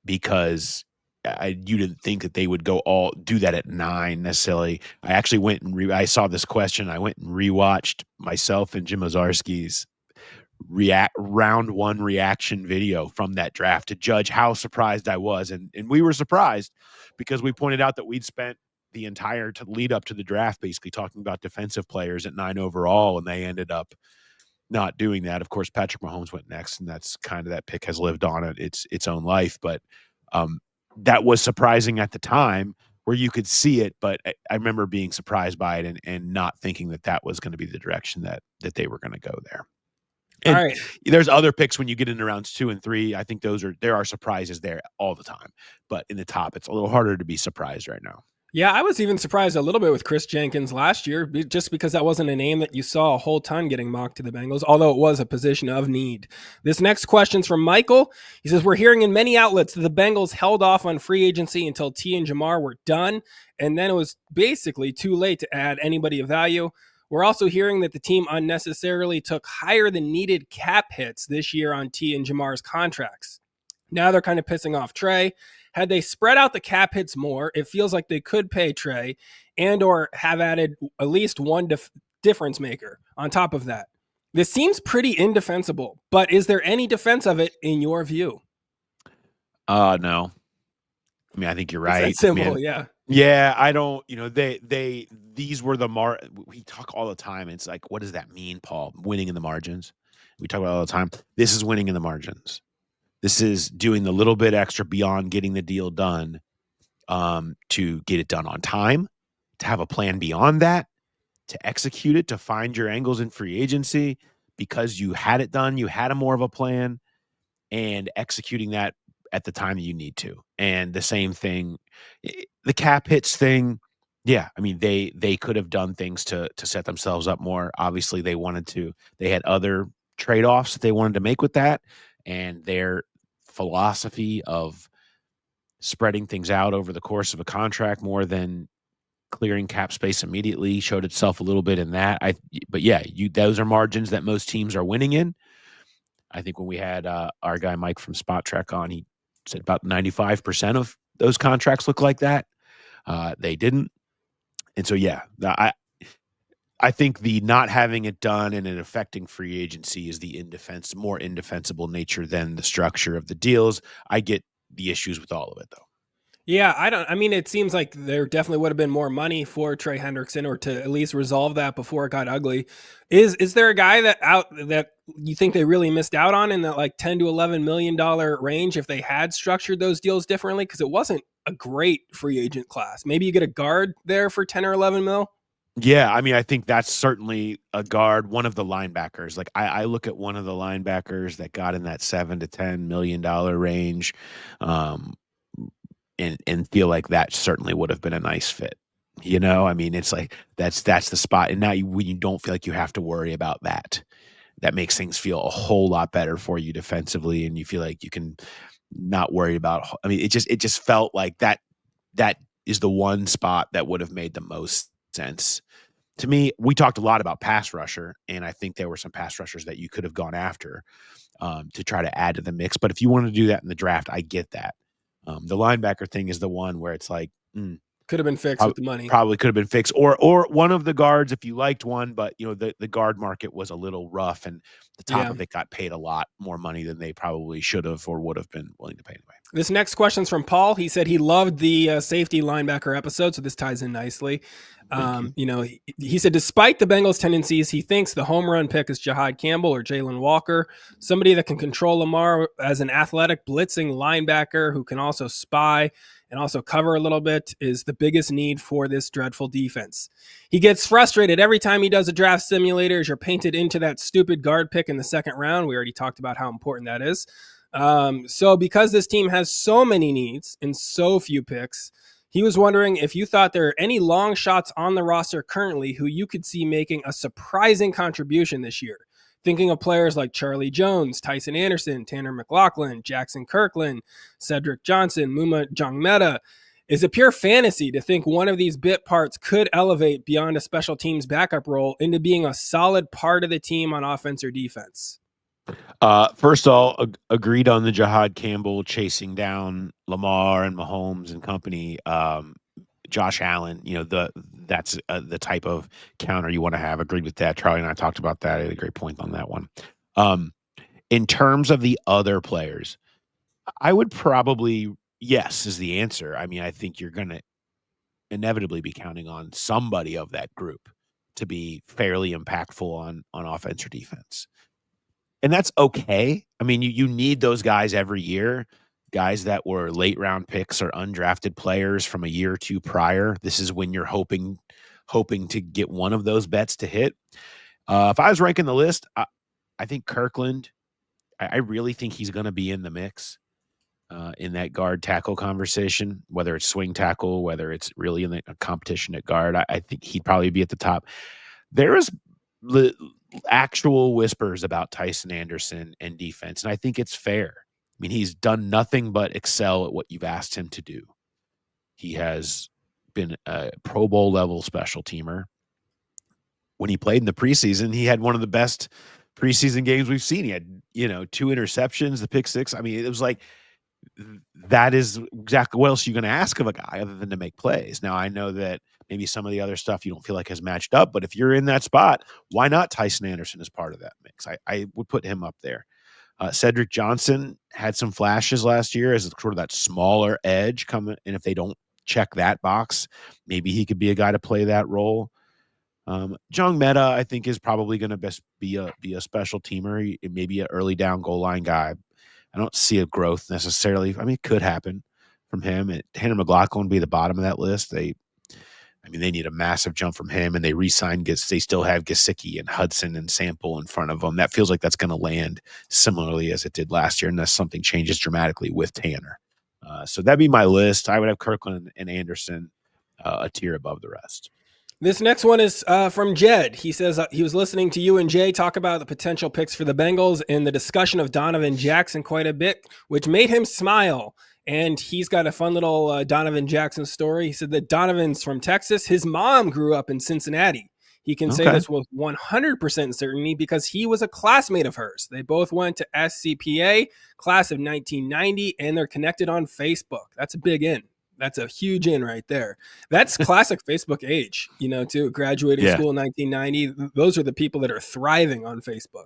because you didn't think that they would do that at 9 necessarily. I actually went and I saw this question. I went and rewatched myself and Jim Ozarski's round 1 reaction video from that draft to judge how surprised I was. And we were surprised because we pointed out that we'd spent the entire lead up to the draft basically talking about defensive players at 9 overall, and they ended up not doing that. Of course, Patrick Mahomes went next, and that's kind of, that pick has lived on its own life. But that was surprising at the time where you could see it, but I remember being surprised by it and not thinking that was going to be the direction that they were going to go there. And all right. There's other picks when you get into rounds 2 and 3. I think there are surprises there all the time, but in the top, it's a little harder to be surprised right now. Yeah, I was even surprised a little bit with Chris Jenkins last year, just because that wasn't a name that you saw a whole ton getting mocked to the Bengals, although it was a position of need. This next question's from Michael. He says, we're hearing in many outlets that the Bengals held off on free agency until T and Jamar were done, and then it was basically too late to add anybody of value. We're also hearing that the team unnecessarily took higher than needed cap hits this year on T and Jamar's contracts. Now they're kind of pissing off Trey. Had they spread out the cap hits more, it feels like they could pay Trey and or have added at least one difference maker on top of that. This seems pretty indefensible, but is there any defense of it in your view? No. I mean, I think you're right. It's that simple, yeah. Yeah, I don't, these were we talk all the time. It's like, what does that mean, Paul? Winning in the margins. We talk about it all the time. This is winning in the margins. This is doing the little bit extra beyond getting the deal done, to get it done on time, to have a plan beyond that, to execute it, to find your angles in free agency because you had it done, you had more of a plan, and executing that at the time that you need to. And the same thing, the cap hits thing. Yeah, I mean, they could have done things to set themselves up more. Obviously, they had other trade-offs that they wanted to make with that, and their philosophy of spreading things out over the course of a contract more than clearing cap space immediately showed itself a little bit in that. But yeah, those are margins that most teams are winning in. I think when we had our guy Mike from Spot Trek on, he said about 95% of those contracts look like that. They didn't. And so, yeah, I think the not having it done and it affecting free agency is the more indefensible nature than the structure of the deals. I get the issues with all of it, though. Yeah, I mean, it seems like there definitely would have been more money for Trey Hendrickson, or to at least resolve that before it got ugly. Is there a guy that you think they really missed out on in that like $10 to $11 million range if they had structured those deals differently? Because it wasn't a great free agent class. Maybe you get a guard there for 10 or 11 mil. Yeah, I mean, I think that's certainly a guard. One of the linebackers, like I look at one of the linebackers that got in that $7 to $10 million range, and feel like that certainly would have been a nice fit. I mean, it's like that's the spot. And now when you don't feel like you have to worry about that makes things feel a whole lot better for you defensively, and you feel like you can not worry about. I mean, it just felt like that is the one spot that would have made the most sense to me. We talked a lot about pass rusher, and I think there were some pass rushers that you could have gone after to try to add to the mix. But if you wanted to do that in the draft, I get that. The linebacker thing is the one where it's like could have been fixed with the money. Probably could have been fixed, or one of the guards if you liked one. But the guard market was a little rough, and the top of it got paid a lot more money than they probably should have or would have been willing to pay anyway. This next question's from Paul. He said he loved the safety linebacker episode, so this ties in nicely. He said despite the Bengals' tendencies, he thinks the home run pick is Jahad Campbell or Jalen Walker, somebody that can control Lamar as an athletic blitzing linebacker who can also spy and also cover a little bit is the biggest need for this dreadful defense. He gets frustrated every time he does a draft simulator as you're painted into that stupid guard pick in the second round. We already talked about how important that is. So because this team has so many needs and so few picks, he was wondering if you thought there are any long shots on the roster currently who you could see making a surprising contribution this year. Thinking of players like Charlie Jones, Tyson Anderson, Tanner McLaughlin, Jackson Kirkland, Cedric Johnson, Muma Jongmeta. Is it pure fantasy to think one of these bit parts could elevate beyond a special teams backup role into being a solid part of the team on offense or defense? First of all, agreed on the Jahad Campbell chasing down Lamar and Mahomes and company. Josh Allen, that's the type of counter you want to have. Agreed with that. Charlie and I talked about that. I had a great point on that one. In terms of the other players, I would probably, yes, is the answer. I mean, I think you're going to inevitably be counting on somebody of that group to be fairly impactful on offense or defense. And that's okay. I mean, you need those guys every year, guys that were late round picks or undrafted players from a year or two prior. This is when you're hoping to get one of those bets to hit. If I was ranking the list, I think Kirkland, I really think he's going to be in the mix in that guard tackle conversation, whether it's swing tackle, whether it's really in the competition at guard. I think he'd probably be at the top. There is actual whispers about Tyson Anderson and defense, and I think it's fair. I mean, he's done nothing but excel at what you've asked him to do. He has been a Pro Bowl level special teamer. When he played in the preseason, he had one of the best preseason games we've seen. He had, 2 interceptions, the pick six. I mean, it was like, that is exactly what else are you going to ask of a guy other than to make plays. Now, I know that maybe some of the other stuff you don't feel like has matched up, but if you're in that spot, why not Tyson Anderson as part of that mix? I would put him up there. Cedric Johnson had some flashes last year as sort of that smaller edge coming, and if they don't check that box, maybe he could be a guy to play that role. Jongmeta, I think, is probably going to be a special teamer, maybe an early down goal line guy. I don't see a growth necessarily. I mean, it could happen from him. Tanner McLaughlin would be the bottom of that list. They need a massive jump from him, and they re-signed. They still have Gesicki and Hudson and Sample in front of them. That feels like that's going to land similarly as it did last year, unless something changes dramatically with Tanner. So that'd be my list. I would have Kirkland and Anderson a tier above the rest. This next one is from Jed. He says he was listening to you and Jay talk about the potential picks for the Bengals and the discussion of Donovon Jackson quite a bit, which made him smile. And he's got a fun little Donovon Jackson story. He said that Donovan's from Texas. His mom grew up in Cincinnati. He can say this with 100% certainty because he was a classmate of hers. They both went to SCPA, class of 1990, and they're connected on Facebook. That's a big in. That's a huge in right there. That's classic Facebook age, too. Graduating school in 1990. Those are the people that are thriving on Facebook.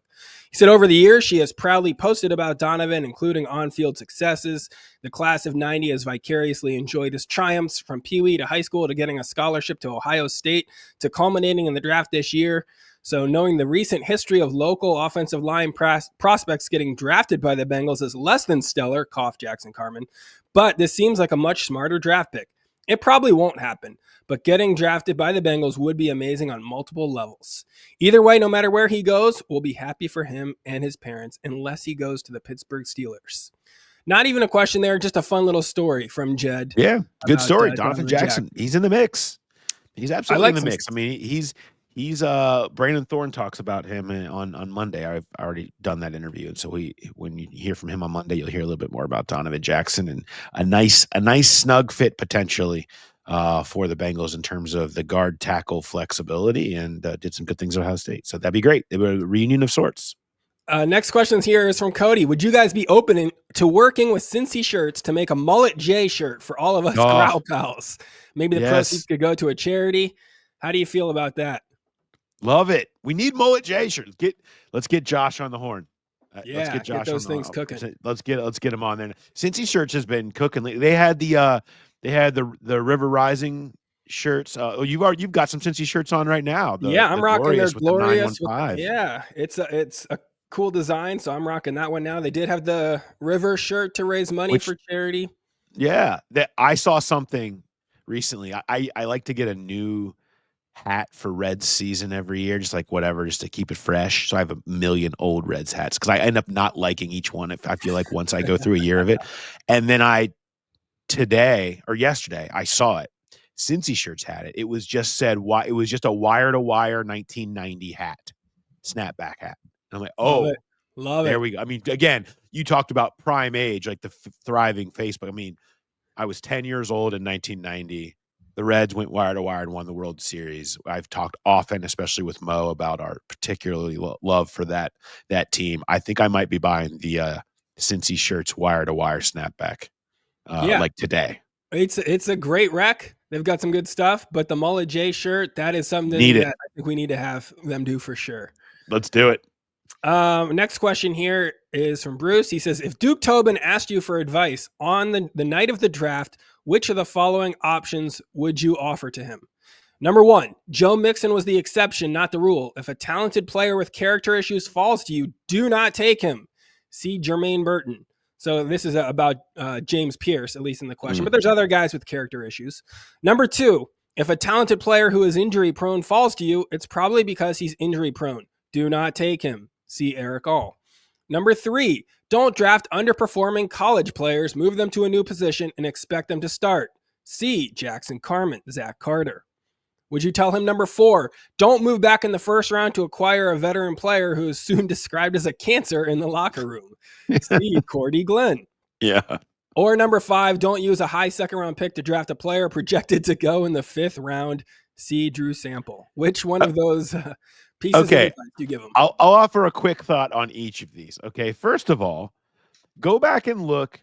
He said over the years, she has proudly posted about Donovan, including on-field successes. The class of 90 has vicariously enjoyed his triumphs from Pee Wee to high school to getting a scholarship to Ohio State to culminating in the draft this year. So knowing the recent history of local offensive line prospects getting drafted by the Bengals is less than stellar, cough Jackson Carman, but this seems like a much smarter draft pick. It probably won't happen, but getting drafted by the Bengals would be amazing on multiple levels. Either way, no matter where he goes, we'll be happy for him and his parents, unless he goes to the Pittsburgh Steelers. Not even a question there, just a fun little story from Jed. Yeah, good story. Donovan Jackson, he's in the mix. He's absolutely in the mix. I mean, he's Brandon Thorne talks about him on Monday. I've already done that interview, and so when you hear from him on Monday, you'll hear a little bit more about Donovan Jackson and a nice snug fit potentially for the Bengals in terms of the guard tackle flexibility, and did some good things at Ohio State. So that'd be great. They were a reunion of sorts. Next question here is from Cody. Would you guys be open to working with Cincy shirts to make a Mullet J shirt for all of us Growl Pals? Maybe the proceeds could go to a charity. How do you feel about that? Love it. We need Mullet J shirts. Let's get Josh on the horn. Let's get Josh get those on the things cooking. Let's get him on there. Cincy shirts has been cooking. They had the River Rising shirts. You've got some Cincy shirts on right now. I'm rocking their Glorious. It's it's a cool design, so I'm rocking that one now. They did have the River shirt to raise money for charity. Yeah, I saw something recently. I like to get a new hat for Reds season every year, just like whatever, just to keep it fresh. So I have a million old Reds hats because I end up not liking each one if I feel like once I go through a year of it. And then today or yesterday, I saw it. Cincy Shirts had it. It was just said why it was just a wire-to-wire 1990 hat, snapback hat. And I'm like, oh, love there it. we go. I mean, again, you talked about prime age, like the thriving Facebook. I mean, I was 10 years old in 1990. The Reds went wire to wire and won the World Series. I've talked often, especially with Mo, about our particularly love for that team. I think I might be buying the Cincy Shirts wire to wire snapback like today. It's a great rec. They've got some good stuff, but the Mullet J shirt, that is something that I think we need to have them do for sure. Let's do it. Next question here is from Bruce. He says, if Duke Tobin asked you for advice on the night of the draft, which of the following options would you offer to him? Number 1, Joe Mixon was the exception, not the rule. If a talented player with character issues falls to you, do not take him. See Jermaine Burton. So this is about James Pierce, at least in the question. But there's other guys with character issues. Number 2, if a talented player who is injury prone falls to you, it's probably because he's injury prone. Do not take him. See Eric All. Number 3, don't draft underperforming college players, move them to a new position, and expect them to start. See Jackson Carman, Zach Carter. Would you tell him number 4, don't move back in the first round to acquire a veteran player who is soon described as a cancer in the locker room? See Cordy Glenn. Yeah. Or number 5, don't use a high second-round pick to draft a player projected to go in the 5th round. See Drew Sample. Which one of those pieces of advice do you give him? I'll offer a quick thought on each of these. Okay, first of all, go back and look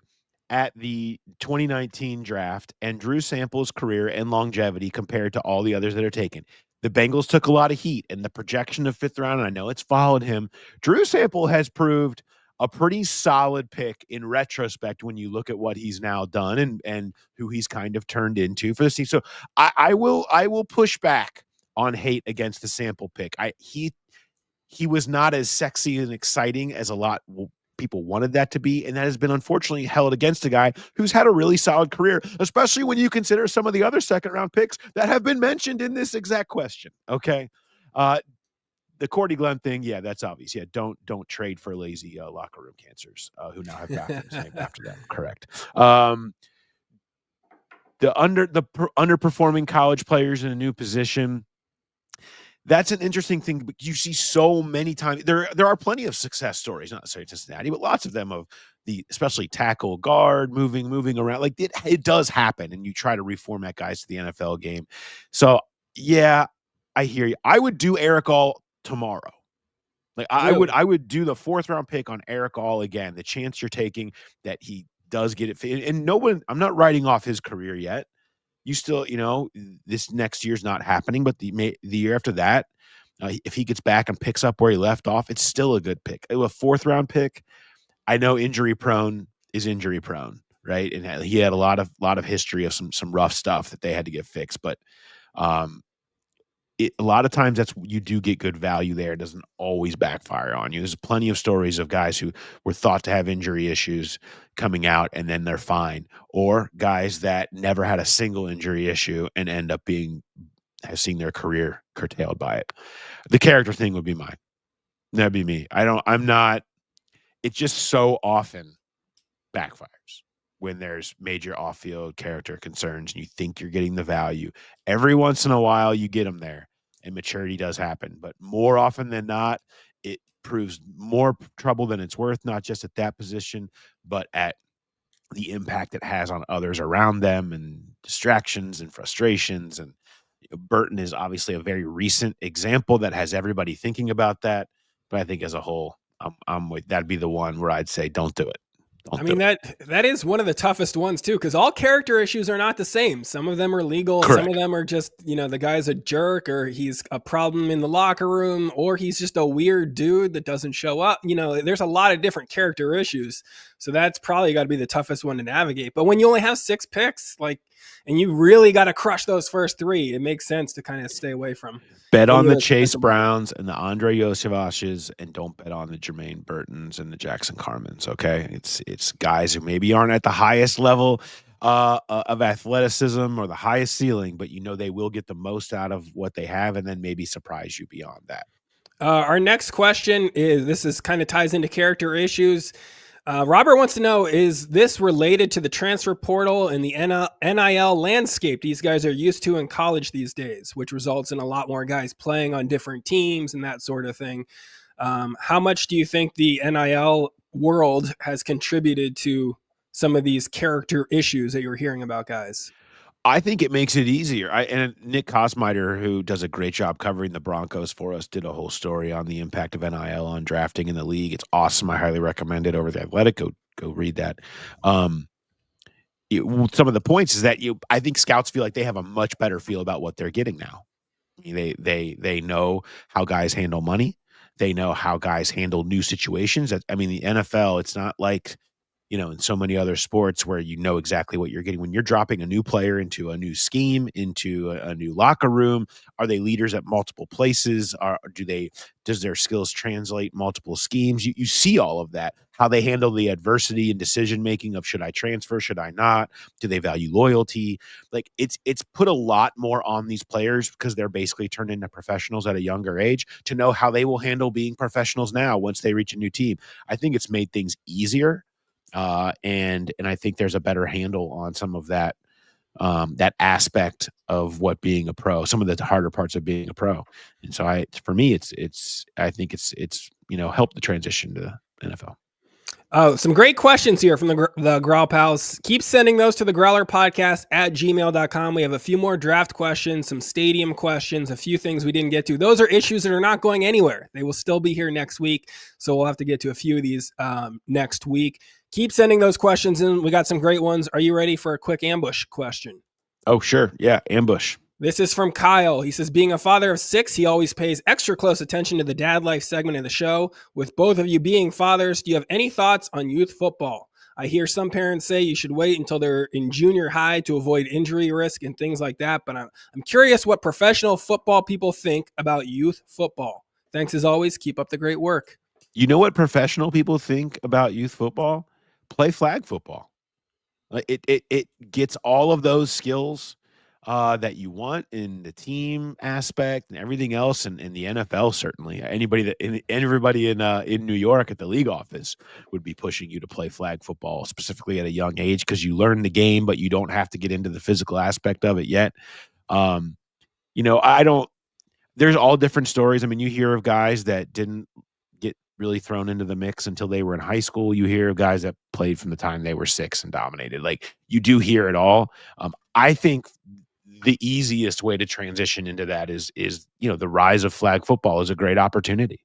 at the 2019 draft and Drew Sample's career and longevity compared to all the others that are taken. The Bengals took a lot of heat and the projection of 5th round, and I know it's followed him. Drew Sample has proved a pretty solid pick in retrospect when you look at what he's now done and who he's kind of turned into for this team. So I will push back on hate against the Sample pick. He was not as sexy and exciting as a lot people wanted that to be, and that has been unfortunately held against a guy who's had a really solid career, especially when you consider some of the other second-round picks that have been mentioned in this exact question. Okay, the Cordy Glenn thing, yeah, that's obvious. Yeah, don't trade for lazy locker room cancers who now have bathrooms named after them. Correct. The underperforming college players in a new position. That's an interesting thing. But you see so many times there are plenty of success stories, not necessarily Cincinnati, but lots of them of the especially tackle guard moving around. Like it does happen, and you try to reformat guys to the NFL game. So yeah, I hear you. I would do Eric All tomorrow. Like really? I would do the 4th round pick on Eric All again. The chance you're taking that he does get it, and no one. I'm not writing off his career yet. You still, this next year's not happening, but the year after that, if he gets back and picks up where he left off, it's still a good pick. A 4th round pick. I know injury prone is injury prone, right? And he had a lot of history of some rough stuff that they had to get fixed. But a lot of times you do get good value there. It doesn't always backfire on you. There's plenty of stories of guys who were thought to have injury issues coming out and then they're fine, or guys that never had a single injury issue and end up have seen their career curtailed by it. The character thing would be mine. That'd be me. It just so often backfires when there's major off-field character concerns and you think you're getting the value. Every once in a while you get them there. And maturity does happen, but more often than not, it proves more trouble than it's worth, not just at that position, but at the impact it has on others around them and distractions and frustrations. And Burton is obviously a very recent example that has everybody thinking about that. But I think as a whole, I'm with that'd be the one where I'd say don't do it. That is one of the toughest ones too, because all character issues are not the same. Some of them are legal. Correct. Some of them are just, the guy's a jerk, or he's a problem in the locker room, or he's just a weird dude that doesn't show up. There's a lot of different character issues. So that's probably got to be the toughest one to navigate. But when you only have 6 picks, and you really got to crush those first 3, it makes sense to kind of stay away from. Bet on the Chase Browns and the Andre Yosevashes, and don't bet on the Jermaine Burtons and the Jackson Carmans. Okay, it's guys who maybe aren't at the highest level of athleticism or the highest ceiling, but they will get the most out of what they have and then maybe surprise you beyond that. Our next question this kind of ties into character issues. Robert wants to know, is this related to the transfer portal and the NIL landscape these guys are used to in college these days, which results in a lot more guys playing on different teams and that sort of thing? How much do you think the NIL world has contributed to some of these character issues that you're hearing about, guys? I think it makes it easier. And Nick Kosmider, who does a great job covering the Broncos for us, did a whole story on the impact of NIL on drafting in the league. It's awesome. I highly recommend it over The Athletic. Go read that. Some of the points is that I think scouts feel like they have a much better feel about what they're getting now. They know how guys handle money. They know how guys handle new situations. The NFL, it's not like in so many other sports where exactly what you're getting. When you're dropping a new player into a new scheme, into a new locker room, are they leaders at multiple places? Does their skills translate multiple schemes? You see all of that, how they handle the adversity and decision-making of should I transfer, should I not? Do they value loyalty? Like it's put a lot more on these players because they're basically turned into professionals at a younger age to know how they will handle being professionals now once they reach a new team. I think it's made things easier. And I think there's a better handle on some of that aspect of what being a pro, some of the harder parts of being a pro. And so I think it's helped the transition to NFL. Oh, some great questions here from the Growl Pals. Keep sending those to the Growler Podcast at gmail.com. We have a few more draft questions, some stadium questions, a few things we didn't get to. Those are issues that are not going anywhere. They will still be here next week. So we'll have to get to a few of these next week. Keep sending those questions in. We got some great ones. Are you ready for a quick ambush question? Oh, sure. Yeah. Ambush. This is from Kyle. He says, being a father of 6, he always pays extra close attention to the dad life segment of the show. With both of you being fathers, do you have any thoughts on youth football? I hear some parents say you should wait until they're in junior high to avoid injury risk and things like that. But I'm curious what professional football people think about youth football. Thanks as always. Keep up the great work. You know what professional people think about youth football? Play flag football. It gets all of those skills that you want in the team aspect and everything else, and in the NFL, certainly everybody in New York at the league office would be pushing you to play flag football, specifically at a young age, because you learn the game, but you don't have to get into the physical aspect of it yet. There's all different stories. You hear of guys that didn't get really thrown into the mix until they were in high school. You hear of guys that played from the time they were 6 and dominated. Like, you do hear it all. I think the easiest way to transition into that is the rise of flag football is a great opportunity.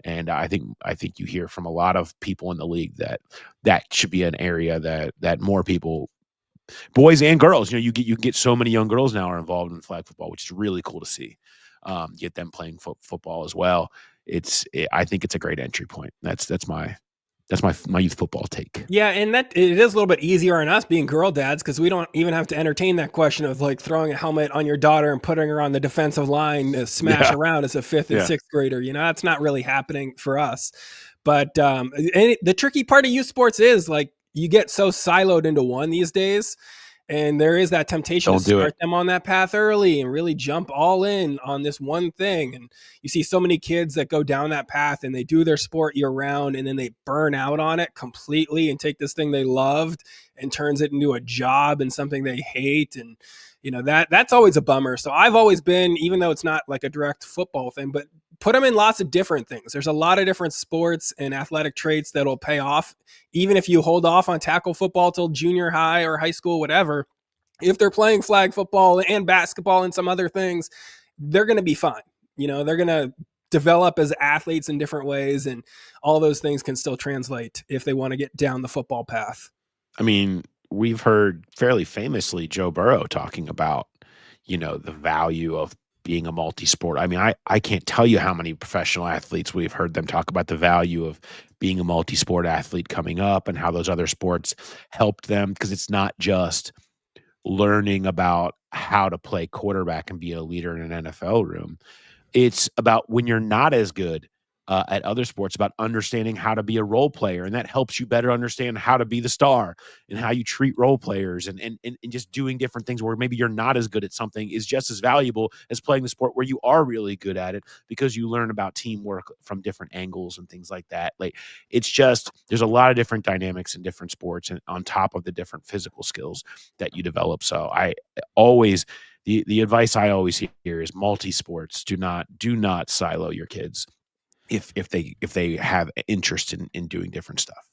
And I think you hear from a lot of people in the league that should be an area that more people, boys and girls, you get so many young girls now are involved in flag football, which is really cool to see. Get them playing football as well. I think it's a great entry point. That's my youth football take. Yeah, and that it is a little bit easier on us being girl dads because we don't even have to entertain that question of like throwing a helmet on your daughter and putting her on the defensive line to smash around as a 5th and 6th grader. That's not really happening for us. But the tricky part of youth sports is like you get so siloed into one these days. And there is that temptation to start them on that path early and really jump all in on this one thing. And you see so many kids that go down that path and they do their sport year round and then they burn out on it completely and take this thing they loved and turns it into a job and something they hate. And, that's always a bummer. So I've always been, even though it's not like a direct football thing, but put them in lots of different things. There's a lot of different sports and athletic traits that'll pay off. Even if you hold off on tackle football till junior high or high school, whatever, if they're playing flag football and basketball and some other things, they're going to be fine. They're going to develop as athletes in different ways, and all those things can still translate if they want to get down the football path. We've heard fairly famously Joe Burrow talking about, the value of being a multi-sport. I can't tell you how many professional athletes we've heard them talk about the value of being a multi-sport athlete coming up and how those other sports helped them, because it's not just learning about how to play quarterback and be a leader in an NFL room. It's about when you're not as good, at other sports about understanding how to be a role player, and that helps you better understand how to be the star and how you treat role players, and just doing different things where maybe you're not as good at something is just as valuable as playing the sport where you are really good at it, because you learn about teamwork from different angles and things like that. Like, it's just, there's a lot of different dynamics in different sports, and on top of the different physical skills that you develop. So I always, the advice I always hear is multi-sports. Do not silo your kids if they have interest in doing different stuff.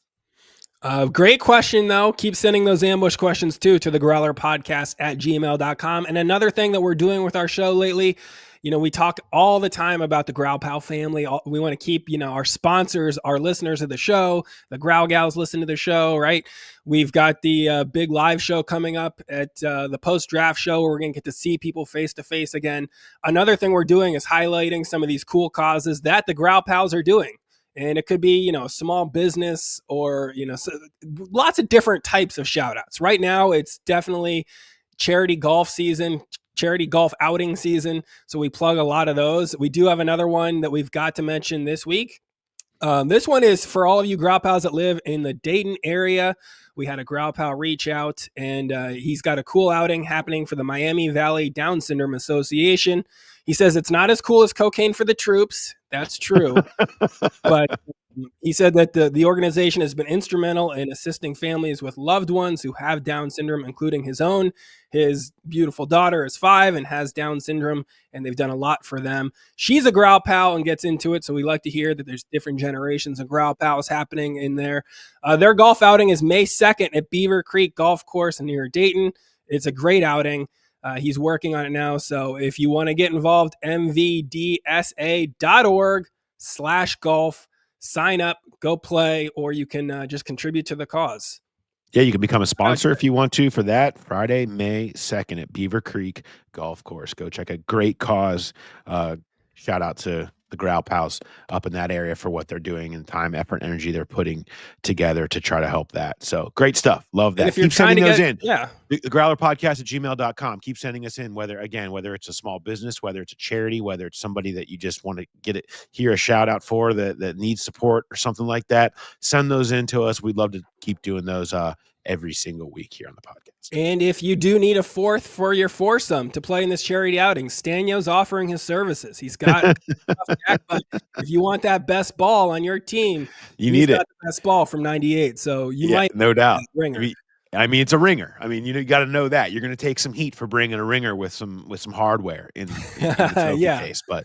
Great question, though. Keep sending those ambush questions too to the growlerpodcast@gmail.com. And another thing that we're doing with our show lately, we talk all the time about the Growl Pal family. We want to keep, our sponsors, our listeners of the show, the Growl Gals listen to the show, right? We've got the big live show coming up at the post-draft show where we're going to get to see people face-to-face again. Another thing we're doing is highlighting some of these cool causes that the Growl Pals are doing. And it could be, a small business or, lots of different types of shout outs. Right now, it's definitely charity golf season, charity golf outing season. So we plug a lot of those. We do have another one that we've got to mention this week. This one is for all of you Growl Pals that live in the Dayton area. We had a Growl Pal reach out, and he's got a cool outing happening for the Miami Valley Down Syndrome Association. He says it's not as cool as Cocaine for the Troops. That's true. But he said that the organization has been instrumental in assisting families with loved ones who have Down syndrome, including his own. His beautiful daughter is 5 and has Down syndrome, and they've done a lot for them. She's a Growl Pal and gets into it, so we like to hear that there's different generations of Growl Pals happening in there. Their golf outing is May 2nd at Beaver Creek Golf Course near Dayton. It's a great outing. He's working on it now, so if you want to get involved, mvdsa.org/golf. Sign up, go play, or you can just contribute to the cause. Yeah, you can become a sponsor if you want to for that. Friday, May 2nd at Beaver Creek Golf Course. Go check a great cause. Shout out to the Growl Pals up in that area for what they're doing and time, effort, energy they're putting together to try to help that. So great stuff. Love that. Keep sending those in. Yeah. The growlerpodcast@gmail.com. Keep sending us in, whether it's a small business, whether it's a charity, whether it's somebody that you just want to hear a shout out for that needs support or something like that. Send those in to us. We'd love to keep doing those every single week here on the podcast. And if you do need a fourth for your foursome to play in this charity outing, Sztanyo's offering his services. He's got but if you want that best ball on your team, he's got the best ball from 98. So you might, no doubt, ringer. I mean, it's a ringer. I mean, you got to know that you're going to take some heat for bringing a ringer with some hardware in the trophy case, but.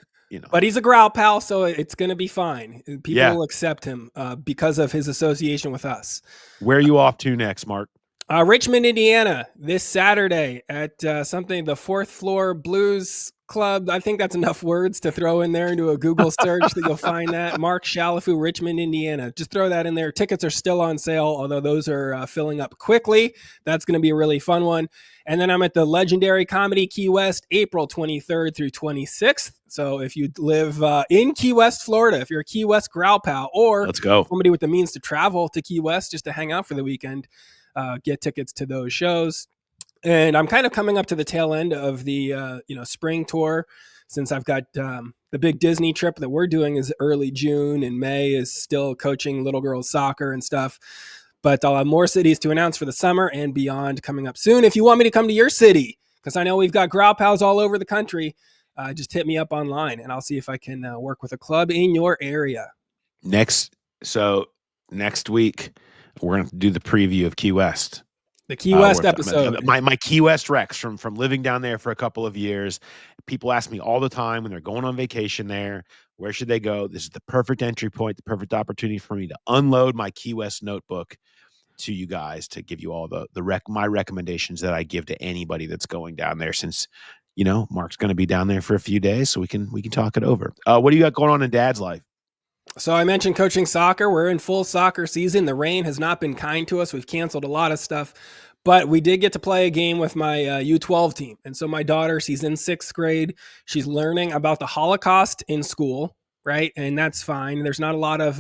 But he's a Growl Pal, so it's going to be fine. People will accept him because of his association with us. Where are you off to next, Mark? Richmond, Indiana, this Saturday at the Fourth Floor Blues Club. I think that's enough words to throw in there into a Google search that you'll find that. Mark Shalafu, Richmond, Indiana. Just throw that in there. Tickets are still on sale, although those are filling up quickly. That's going to be a really fun one. And then I'm at the Legendary Comedy Key West, April 23rd through 26th. So if you live in Key West, Florida, if you're a Key West Growl Pal, or let's go, somebody with the means to travel to Key West just to hang out for the weekend, get tickets to those shows. And I'm kind of coming up to the tail end of the spring tour, since I've got the big Disney trip that we're doing is early June, and May is still coaching little girls soccer and stuff. But I'll have more cities to announce for the summer and beyond coming up soon. If you want me to come to your city, because I know we've got Growl Pals all over the country, just hit me up online and I'll see if I can work with a club in your area. Next week, we're going to do the preview of Key West. The Key West episode. My Key West Rex from living down there for a couple of years. People ask me all the time when they're going on vacation there, where should they go? This is the perfect entry point, the perfect opportunity for me to unload my Key West notebook to you guys, to give you all my recommendations that I give to anybody that's going down there, since Mark's going to be down there for a few days, so we can talk it over. What do you got going on in Dad's life? So I mentioned coaching soccer. We're in full soccer season. The rain has not been kind to us. We've canceled a lot of stuff, but we did get to play a game with my U12 team. And so my daughter, she's in 6th grade. She's learning about the Holocaust in school, right? And that's fine. There's not a lot of,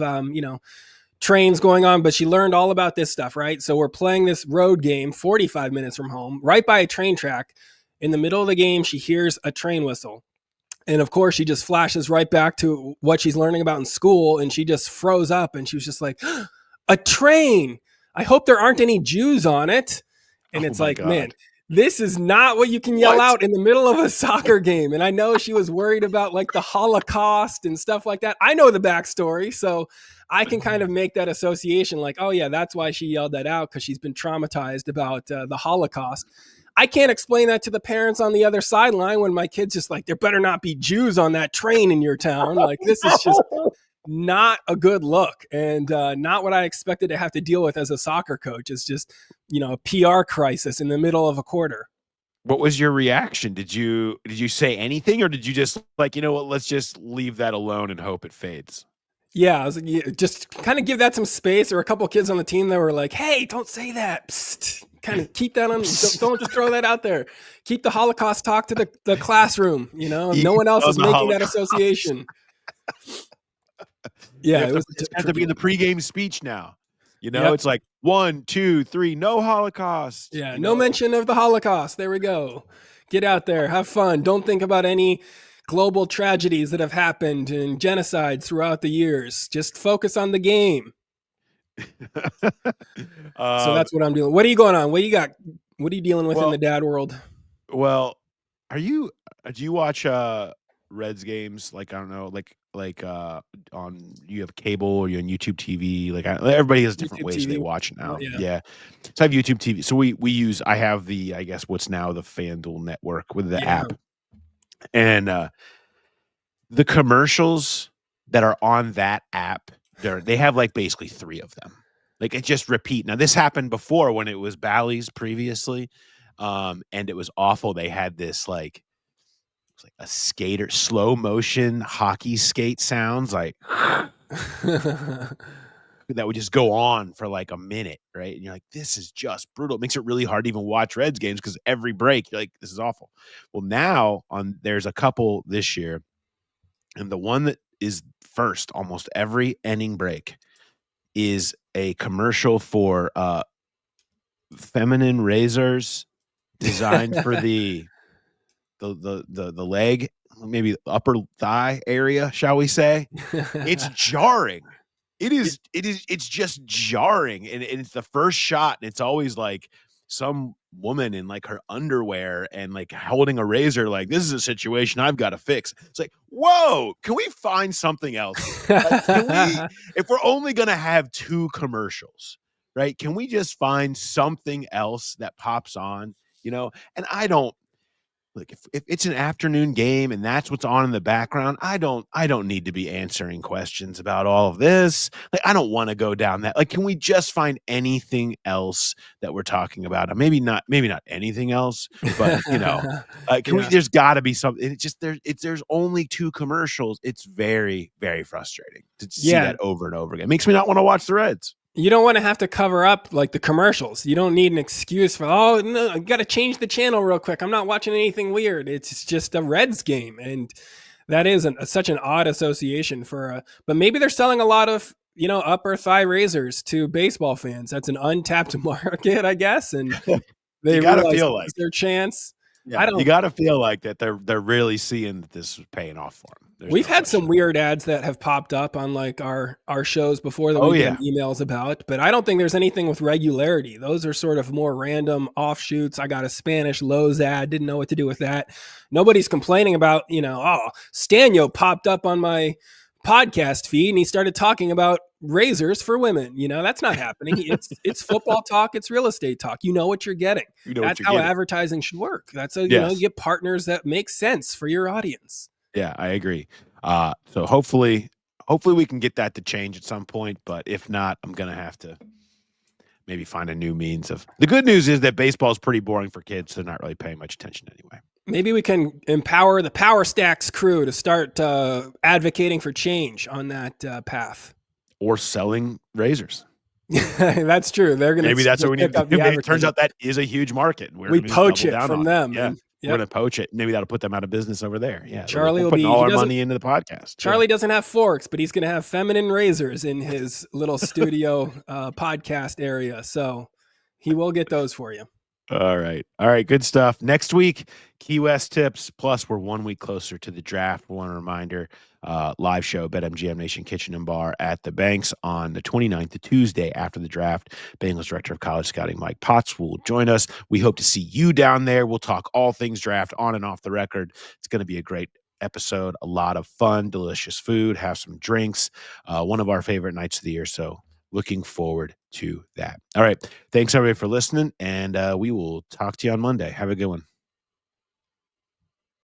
trains going on, but she learned all about this stuff, right? So we're playing this road game 45 minutes from home, right by a train track. In the middle of the game, she hears a train whistle. And of course, she just flashes right back to what she's learning about in school. And she just froze up and she was just like, a train. I hope there aren't any Jews on it. And it's like, God. Man, this is not what you can yell out in the middle of a soccer game. And I know she was worried about like the Holocaust and stuff like that. I know the backstory. So I can kind of make that association like, oh yeah, that's why she yelled that out, because she's been traumatized about the Holocaust. I can't explain that to the parents on the other sideline when my kid's just like, there better not be Jews on that train in your town. Like, this is just not a good look, and not what I expected to have to deal with as a soccer coach. It's just, a PR crisis in the middle of a quarter. What was your reaction? Did you say anything, or did you just like, you know what, let's just leave that alone and hope it fades? Yeah, I was like, just kind of give that some space. There were a couple of kids on the team that were like, hey, don't say that. Psst. Kind of keep that on. Don't just throw that out there. Keep the Holocaust talk to the classroom. No one else is making that association. Yeah, it has to be in the pregame speech now. It's like 1, 2, 3, no Holocaust. Yeah, no mention of the Holocaust. There we go. Get out there, have fun. Don't think about any global tragedies that have happened and genocides throughout the years. Just focus on the game. So that's what I'm doing. What are you going on? What do you got? What are you dealing with in the dad world? Well, do you watch Reds games? Like, I don't know, like on, you have cable or you're on YouTube TV? Like, everybody has different ways they watch it now. Yeah. So I have YouTube TV. So I have the, I guess what's now the FanDuel network with the app, and the commercials that are on that app, they have like basically 3 of them. Like, it just repeat. Now, this happened before when it was Bally's previously, and it was awful. They had this like a skater, slow motion hockey skate sounds like that would just go on for like a minute, right? And you're like, this is just brutal. It makes it really hard to even watch Reds games, because every break you're like, this is awful. Well, now there's a couple this year, and the one that is first almost every inning break is a commercial for feminine razors designed for the leg, maybe upper thigh area, shall we say. It's jarring. It's just jarring. And it's the first shot, and it's always like some woman in like her underwear and like holding a razor, like, this is a situation I've got to fix. It's like, whoa, can we find something else? Like, if we're only going to have 2 commercials, right? Can we just find something else that pops on, And I don't, look, if it's an afternoon game and that's what's on in the background, I don't need to be answering questions about all of this. Like, I don't want to go down that. Like, can we just find anything else that we're talking about? Maybe not anything else, but there's got to be something. It's just there's only 2 commercials. It's very, very frustrating to see that over and over again. It makes me not want to watch the Reds. You don't want to have to cover up like the commercials. You don't need an excuse for, oh, no, I got to change the channel real quick. I'm not watching anything weird. It's just a Reds game. And that is such an odd association but maybe they're selling a lot of, upper thigh razors to baseball fans. That's an untapped market, I guess. And they gotta feel like their chance. Yeah, you got to feel like that they're really seeing that this is paying off for them. We've had some weird ads that have popped up on like our shows before that we get emails about, but I don't think there's anything with regularity. Those are sort of more random offshoots. I got a Spanish Lowe's ad, didn't know what to do with that. Nobody's complaining about, Sztanyo popped up on my podcast feed and he started talking about razors for women. That's not happening. It's football talk. It's real estate talk. You know what you're getting. That's how advertising should work. That's you get partners that make sense for your audience. Yeah, I agree. So hopefully we can get that to change at some point. But if not, I'm going to have to maybe find a new means of. The good news is that baseball is pretty boring for kids. So they're not really paying much attention anyway. Maybe we can empower the Power Stacks crew to start advocating for change on that path. Or selling razors. That's true. They're going to maybe that's what we need to do. It turns out that is a huge market. We poach it from them. Yeah. We're going to poach it. Maybe that'll put them out of business over there. Yeah. Charlie will put all our money into the podcast. Charlie doesn't have forks, but he's going to have feminine razors in his little studio podcast area. So he will get those for you. All right. Good stuff. Next week, Key West tips. Plus, we're 1 week closer to the draft. One reminder, live show, BetMGM Nation Kitchen and Bar at the Banks on the 29th, the Tuesday after the draft. Bengals Director of College Scouting, Mike Potts, will join us. We hope to see you down there. We'll talk all things draft on and off the record. It's going to be a great episode. A lot of fun, delicious food, have some drinks. One of our favorite nights of the year. So looking forward to that. All right. Thanks, everybody, for listening, and we will talk to you on Monday. Have a good one.